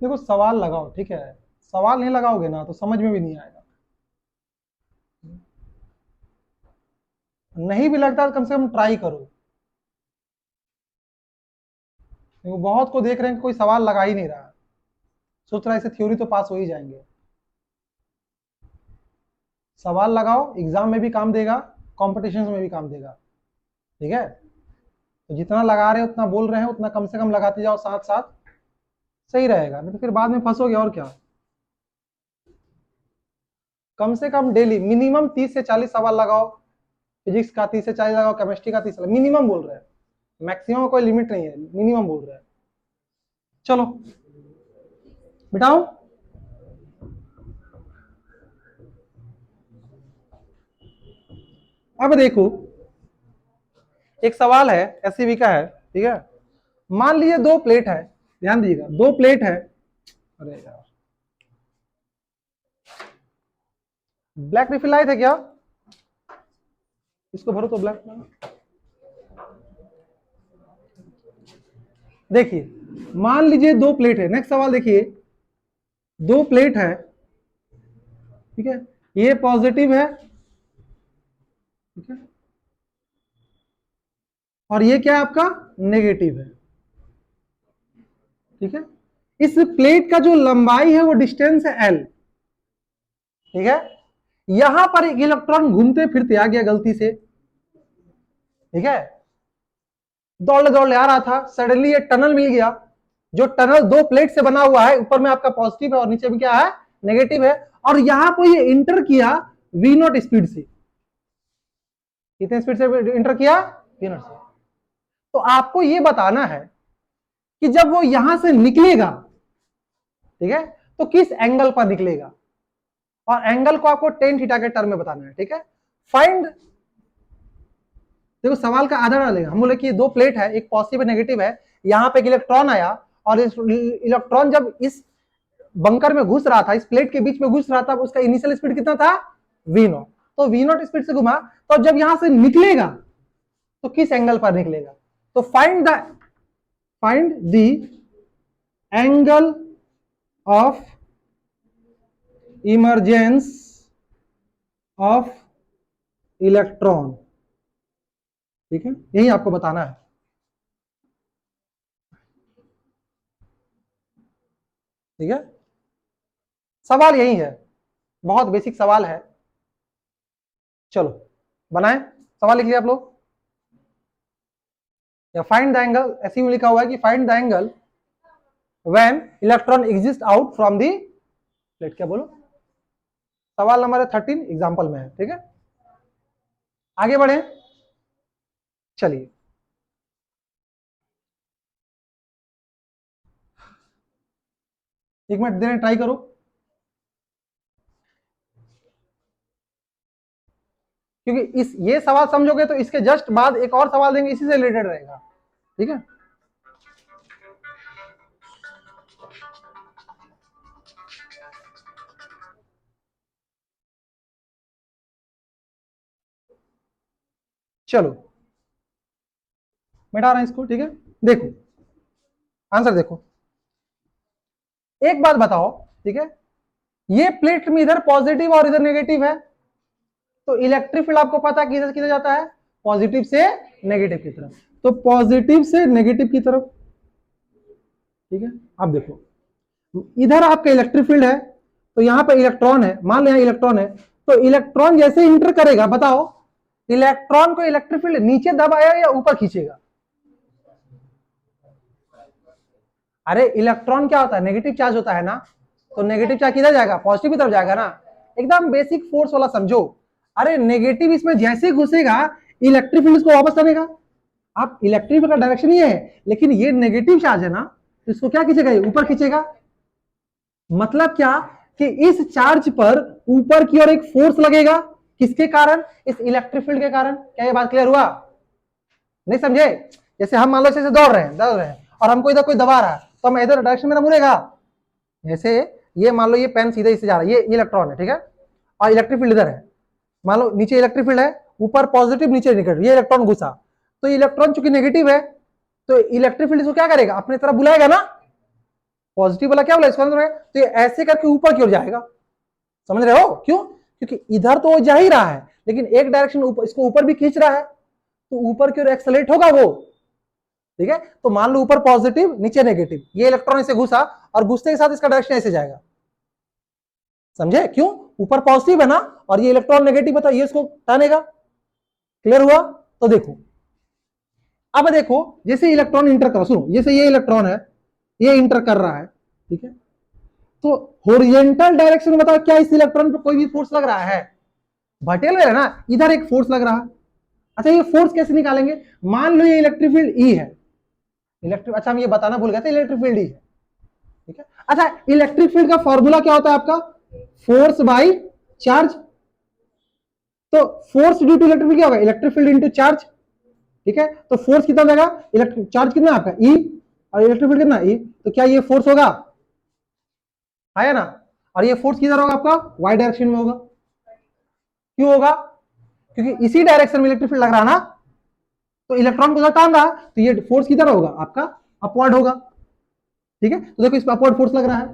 देखो सवाल लगाओ, ठीक है। सवाल नहीं लगाओगे ना तो समझ में भी नहीं आएगा। नहीं भी लगता तो कम से कम ट्राई करो। देखो बहुत को देख रहे हैं कोई सवाल लगा ही नहीं रहा। सोच रहा है इसे थ्योरी तो पास हो ही जाएंगे। सवाल लगाओ, एग्जाम में भी काम देगा, कॉम्पिटिशन में भी काम देगा, ठीक है। तो जितना लगा रहे हो उतना बोल रहे हैं, उतना कम से कम लगाते जाओ साथ साथ, सही रहेगा, नहीं तो फिर बाद में फंसोगे और क्या। कम से कम डेली मिनिमम 30 से 40 सवाल लगाओ, फिजिक्स का 30 से 40 लगाओ, केमिस्ट्री का 30, मिनिमम बोल रहे हैं, मैक्सिमम कोई लिमिट नहीं है, मिनिमम बोल रहे हैं। चलो बिठाओ। अब देखो एक सवाल है, एससीबी का है, ठीक है। मान लीजिए दो प्लेट है, ध्यान दीजिएगा, दो प्लेट है, अरे यार ब्लैक रिफिल आए थे क्या, इसको भरो तो ब्लैक। देखिए मान लीजिए दो प्लेट है, नेक्स्ट सवाल देखिए, दो प्लेट है, ठीक है, ये पॉजिटिव है, ठीक है, और ये क्या है आपका नेगेटिव है, ठीक है। इस प्लेट का जो लंबाई है वो डिस्टेंस है L, ठीक है। यहां पर एक इलेक्ट्रॉन घूमते फिरते आ गया गलती से, ठीक है, दौड़ दौड़ आ रहा था, सडनली ये टनल मिल गया, जो टनल दो प्लेट से बना हुआ है, ऊपर में आपका पॉजिटिव है और नीचे में क्या है नेगेटिव है, और यहां पर ये इंटर किया V0 स्पीड से, कितने स्पीड से इंटर किया V0 से। तो आपको ये बताना है कि जब वो यहां से निकलेगा, ठीक है, तो किस एंगल पर निकलेगा, और एंगल को आपको टेन थीटा के टर्म में बताना है, ठीक है। फाइंड, देखो सवाल का आधा डालेगा, हम बोले कि दो प्लेट है, एक पॉजिटिव है नेगेटिव है, यहां पे एक इलेक्ट्रॉन आया, और इस इलेक्ट्रॉन जब इस बंकर में घुस रहा था, इस प्लेट के बीच में घुस रहा था, उसका इनिशियल स्पीड कितना था V0, तो V0 स्पीड से घुमा, तो जब यहां से निकलेगा तो किस एंगल पर निकलेगा, तो find the angle of emergence of electron, ठीक है, यही आपको बताना है, ठीक है। सवाल यही है, बहुत बेसिक सवाल है। चलो बनाए, सवाल लिख लिया आप लोग, या फाइंड द एंगल, ऐसे ही लिखा हुआ है कि find the angle when electron exist out from the plate, क्या बोलो, सवाल नंबर 13 एग्जाम्पल में है, ठीक है। आगे बढ़े, चलिए एक मिनट देने ट्राई करो, क्योंकि इस ये सवाल समझोगे तो इसके जस्ट बाद एक और सवाल देंगे, इसी से रिलेटेड रहेगा, ठीक है। चलो मिटा रहा हूं इसको, ठीक है। देखो आंसर देखो, एक बात बताओ, ठीक है, ये प्लेट में इधर पॉजिटिव और इधर नेगेटिव है, तो इलेक्ट्रिक फील्ड आपको पता है कि इधर किधर जाता है, पॉजिटिव से नेगेटिव की तरफ, तो पॉजिटिव से नेगेटिव की तरफ, ठीक है। अब देखो इधर आपका इलेक्ट्रिक फील्ड है, तो यहां पर इलेक्ट्रॉन है, मान लो इलेक्ट्रॉन है, तो इलेक्ट्रॉन जैसे इंटर करेगा, बताओ इलेक्ट्रॉन को इलेक्ट्रिक फील्ड नीचे दबाएगा या ऊपर खींचेगा, अरे इलेक्ट्रॉन क्या होता है, नेगेटिव चार्ज होता है ना, तो नेगेटिव चार्ज किधर जाएगा, पॉजिटिव की तरफ जाएगा ना, एकदम बेसिक फोर्स वाला समझो। अरे नेगेटिव इसमें जैसे घुसेगा इलेक्ट्रिक फील्ड इसको वापस करेगा, आप इलेक्ट्रिक का डायरेक्शन ये है, लेकिन ये नेगेटिव चार्ज है ना, तो इसको क्या खींचेगा, ऊपर खींचेगा। मतलब क्या कि इस चार्ज पर ऊपर की ओर एक फोर्स लगेगा, किसके कारण, इस इलेक्ट्रिक फील्ड के कारण। क्या ये बात क्लियर हुआ, नहीं समझे, जैसे हम मान लो ऐसे दौड़ रहे हैं और हमको इधर कोई दबा रहा है, तो हम इधर डायरेक्शन में ना मुड़ेगा, जैसे ये मान लो ये पेन सीधे इससे जा रहा है, ये इलेक्ट्रॉन है, ठीक है, और इलेक्ट्रिक फील्ड इधर है, मान लो नीचे इलेक्ट्रिक फील्ड है, ऊपर पॉजिटिव नीचे नेगेटिव, ये इलेक्ट्रॉन घुसा, तो इलेक्ट्रॉन चूंकि नेगेटिव है, तो इलेक्ट्रिक फील्ड इसको क्या करेगा, अपने तरफ बुलाएगा ना, पॉजिटिव वाला क्या बोला इसको, तो ये ऐसे करके ऊपर की ओर जाएगा, समझ रहे हो, क्यों, क्योंकि इधर तो वो जा ही रहा है, लेकिन एक डायरेक्शन इसको ऊपर भी खींच रहा है, तो ऊपर की ओर एक्सेलरेट होगा वो, ठीक है। तो मान लो ऊपर पॉजिटिव नीचे नेगेटिव, ये इलेक्ट्रॉन इसे घुसा और घुसते के साथ इसका डायरेक्शन ऐसे जाएगा, समझे? क्यों? ऊपर पॉजिटिव है ना और ये इलेक्ट्रॉन नेगेटिव है तो ये इसको टानेगा। क्लियर हुआ? तो देखो, अब देखो जैसे इलेक्ट्रॉन इंटर कर, सुनो, जैसे ये इलेक्ट्रॉन है ये इंटर कर रहा है, ठीक है, तो हॉरिजॉन्टल डायरेक्शन में बताओ क्या इस इलेक्ट्रॉन पर कोई भी फोर्स लग रहा है? वर्टिकल है ना, इधर एक फोर्स लग रहा है। अच्छा ये फोर्स कैसे निकालेंगे? मान लो ये इलेक्ट्रिक फील्ड ई है, इलेक्ट्रिक, अच्छा हम ये बताना भूल गए थे, इलेक्ट्रिक फील्ड ई है, ठीक है। अच्छा इलेक्ट्रिक फील्ड का फॉर्मूला क्या होता है आपका? Force by charge. तो force due to electric field क्या होगा? इलेक्ट्रिक फील्ड इनटू चार्ज, ठीक है। तो फोर्स कितना देगा? इलेक्ट्रिक चार्ज कितना आपका ई और इलेक्ट्रिक फील्ड कितना ई, तो क्या ये फोर्स होगा? आया ना? और ये फोर्स किधर होगा आपका? वाई डायरेक्शन में होगा। क्यों होगा? क्योंकि इसी डायरेक्शन में इलेक्ट्रिक फील्ड लग रहा है ना, तो इलेक्ट्रॉन को उधर टान रहा, तो ये फोर्स किधर होगा आपका? अपवर्ड होगा, ठीक है। तो देखो इस पर अपवर्ड फोर्स लग रहा है।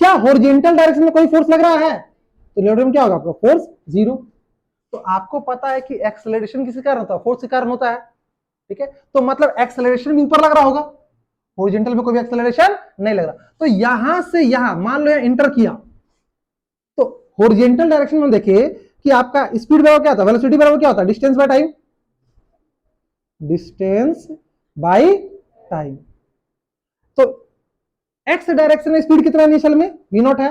क्या हॉरिजॉन्टल डायरेक्शन में कोई फोर्स लग रहा है? तो इलेक्ट्रॉन में क्या होगा आपका? Force zero. तो आपको पता है कि एक्सेलरेशन किसके कारण होता है? फोर्स के कारण होता है, ठीक है। तो मतलब एक्सेलरेशन भी ऊपर लग रहा होगा, हॉरिजॉन्टल में कोई भी एक्सेलरेशन नहीं लग रहा। तो यहां से यहां मान लो इंटर किया, तो हॉरिजॉन्टल डायरेक्शन में देखिए कि आपका स्पीड बराबर क्या होता है? वेलोसिटी बराबर क्या होता है? Distance by time, distance by time. तो एक्स डायरेक्शन में स्पीड कितना इनिशियल में? v नॉट है,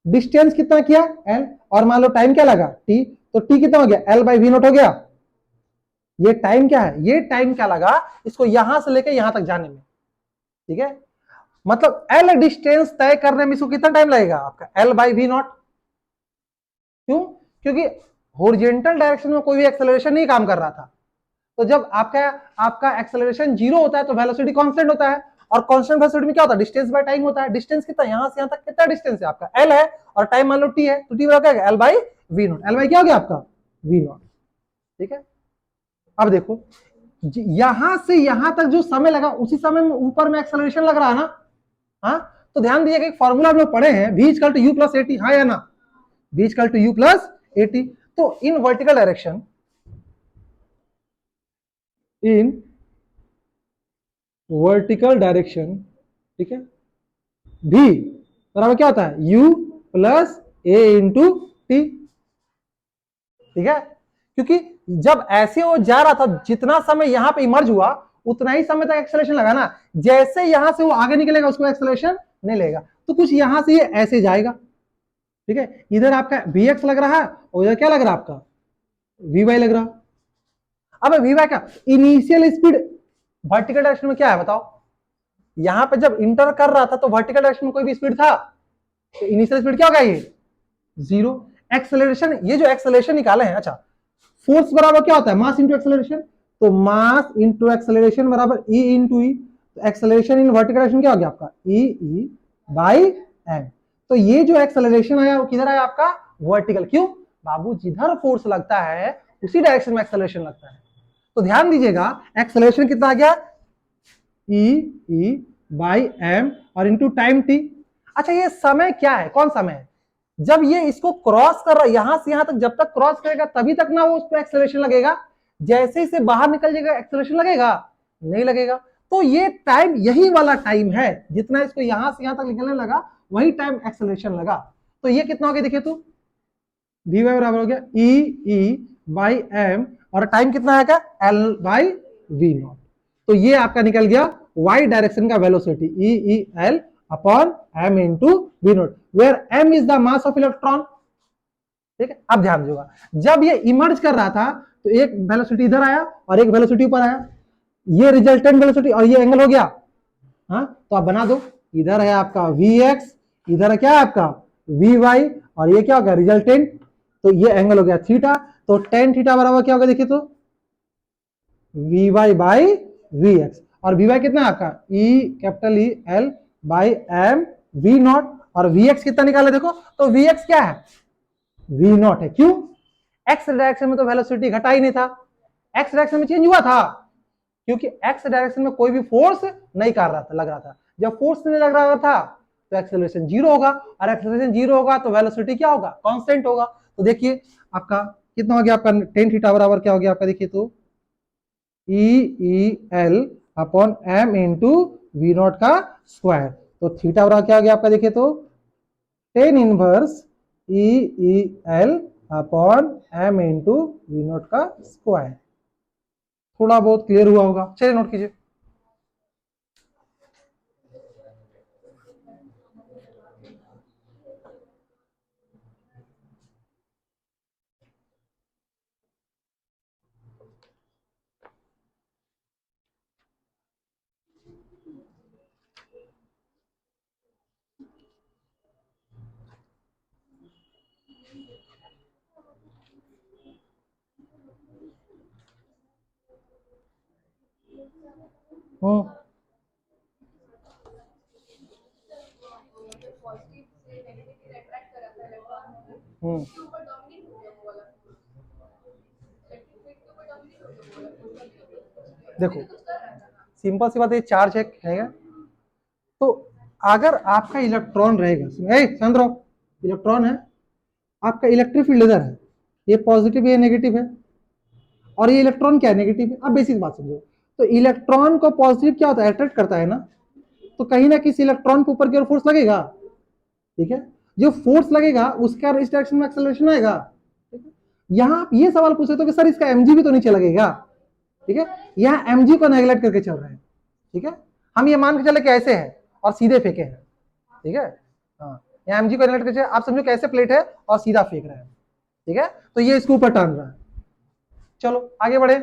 डिस्टेंस कितना किया? l, और मान लो टाइम क्या लगा? t, तो t कितना हो गया? l बाई वी नॉट हो गया। ये टाइम क्या है? ये टाइम क्या लगा इसको यहां से लेकर यहां तक जाने में, ठीक है। मतलब l डिस्टेंस तय करने में इसको कितना टाइम लगेगा आपका? l by V naught. क्यों? क्योंकि हॉरिजॉन्टल डायरेक्शन में कोई भी एक्सेलरेशन नहीं काम कर रहा था। तो जब आपका एक्सेलरेशन जीरो होता है तो वेलोसिटी कांस्टेंट होता है, और कांस्टेंट वेलोसिटी में क्या होता है? डिस्टेंस बाय टाइम होता है। डिस्टेंस कितना? यहां से यहां तक कितना डिस्टेंस है आपका? l है, और टाइम मान लो t है, तो t बराबर क्या है? l by V naught. l by क्या हो गया आपका? वी नॉट, ठीक है। अब देखो यहां से यहां तक जो समय लगा उसी समय में ऊपर में एक्सेलरेशन लग रहा है ना, हाँ। तो ध्यान दीजिएगा एक फॉर्मूला हम लोग पढ़े हैं, v equal to u plus at, हाँ या ना? v equal to u plus at. तो in vertical direction, in vertical direction, ठीक है, v बराबर क्या होता है? u plus a into t, ठीक है। क्योंकि जब ऐसे वो जा रहा था, जितना समय यहां पे इमर्ज हुआ उतना ही समय तक एक्सेलरेशन लगा ना, जैसे यहां से वो आगे निकलेगा उसको एक्सेलरेशन नहीं लेगा। तो कुछ यहां से ये ऐसे जाएगा, ठीक है। इधर आपका vx लग रहा है और इधर क्या लग रहा है आपका? vy लग रहा। अब vy क्या? इनिशियल स्पीड वर्टिकल डायरेक्शन में क्या है बताओ? यहां पे जब इंटर कर रहा था तो वर्टिकल डायरेक्शन में कोई भी स्पीड था, तो इनिशियल स्पीड क्या होगा? ये जीरो। एक्सेलरेशन, ये जो एक्सेलरेशन निकाले हैं, अच्छा फोर्स बराबर क्या होता है? Mass into acceleration. तो मास इंटू एक्सेलरेशन बराबर ई इंटू ई। तो एक्सेलरेशन इन वर्टिकल डायरेक्शन क्या हो गया आपका? ई बाई एम। तो ये जो एक्सेलरेशन आया वो किधर आया आपका? वर्टिकल। क्यों बाबू? जिधर फोर्स लगता है उसी डायरेक्शन में एक्सेलरेशन लगता है। तो ध्यान दीजिएगा एक्सेलरेशन कितना आ गया? ई बाई एम और इंटू टाइम टी। अच्छा ये समय क्या है? कौन समय है? जब ये इसको क्रॉस कर रहा है यहां से यहां तक, जब तक क्रॉस करेगा तभी तक ना वो उस पर एक्सेलरेशन लगेगा। जैसे ही से बाहर निकल जाएगा एक्सेलरेशन लगेगा? नहीं लगेगा। तो ये टाइम यही वाला टाइम है, जितना इसको यहां से यहां तक निकलने लगा वही टाइम एक्सेलरेशन लगा। तो ये कितना हो गया देखिए तो, डी वाई बराबर हो गया ई बाई एम, और टाइम कितना है क्या? L by V naught. तो ये आपका निकल गया वाई डायरेक्शन का velocity, E L upon M into V naught, where M is the mass of electron, ठीक है। अब ध्यान दीजिएगा, जब ये इमर्ज कर रहा था तो एक वेलोसिटी इधर आया और एक वेलोसिटी ऊपर आया, ये रिजल्टेंट वेलोसिटी और ये एंगल हो गया, हाँ। तो आप बना दो, इधर है आपका वी एक्स, इधर है क्या है आपका वी वाई, और ये क्या हो गया? रिजल्टेंट। तो ये एंगल हो गया थीटा। तो टेन थीटा बराबर क्या होगा देखिए तो? V Y by V X. और वी वाई कितना है आपका? E capital E L by M V naught. और वी एक्स कितना निकाले देखो तो? वी एक्स क्या है? वी नॉट है। क्यों? एक्स डायरेक्शन में तो वेलोसिटी घटा ही नहीं था, एक्स डायरेक्शन में चेंज हुआ था, क्योंकि एक्स डायरेक्शन में कोई भी फोर्स नहीं कर रहा था, लग रहा था। जब फोर्स नहीं लग रहा था तो एक्सेलरेशन जीरो होगा, और एक्सेलरेशन जीरो होगा तो वेलोसिटी क्या होगा? कांस्टेंट होगा। तो देखिए आपका कितना हो गया आपका? टेन थीटा बराबर क्या हो गया आपका? देखिए तो E L upon M into V naught का स्क्वायर। तो थीटा बराबर क्या हो गया आपका, देखिए तो tan inverse E E L upon M into V naught का स्क्वायर। थोड़ा बहुत क्लियर हुआ होगा, चलिए नोट कीजिए। हम्म हम्म देखो सिंपल सी बात, ये चार्ज है तो अगर आपका इलेक्ट्रॉन रहेगा, समझ रहो, इलेक्ट्रॉन है, आपका इलेक्ट्रिक फील्ड इधर है, ये पॉजिटिव ये नेगेटिव है, और ये इलेक्ट्रॉन क्या है, नेगेटिव है। अब बेसिक बात समझो, तो इलेक्ट्रॉन को पॉजिटिव क्या होता है, अट्रैक्ट करता है ना, तो कहीं ना किसी इलेक्ट्रॉन के ऊपर की ओर फोर्स लगेगा, ठीक है। जो फोर्स लगेगा उसका इस डायरेक्शन में एक्सेलरेशन आएगा। यहां आप ये सवाल पूछ सकते हो कि सर इसका एमजी भी तो नीचे लगेगा, ठीक है। यहां एमजी को नेगलेक्ट करके चल रहे हैं, ठीक है। हम ये मान के चले कि ऐसे है और सीधे फेंके हैं, ठीक है। हाँ, यहाँ एमजी को नेगलेक्ट करके आप समझो कैसे प्लेट है और सीधा फेंक रहे हैं, ठीक है। तो ये इसके ऊपर टर्न रहा है। चलो आगे बढ़े।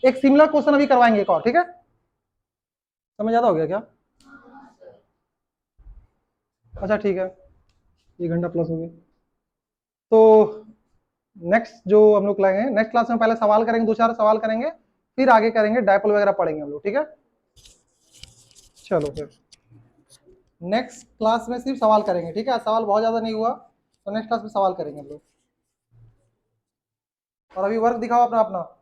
एक सिमिलर क्वेश्चन अभी करवाएंगे एक और, ठीक है। समझ ज्यादा हो गया क्या? अच्छा ठीक है, 1 घंटा प्लस हो गया। तो नेक्स्ट जो हम लोग लाएंगे, नेक्स्ट क्लास में पहले सवाल करेंगे, 2-4 सवाल करेंगे, फिर आगे करेंगे डायपोल वगैरह पढ़ेंगे हम लोग, ठीक है। चलो फिर नेक्स्ट क्लास में सिर्फ सवाल करेंगे, ठीक है। सवाल बहुत ज्यादा नहीं हुआ तो नेक्स्ट क्लास में सवाल करेंगे हम लोग। और अभी वर्क दिखाओ अपना अपना।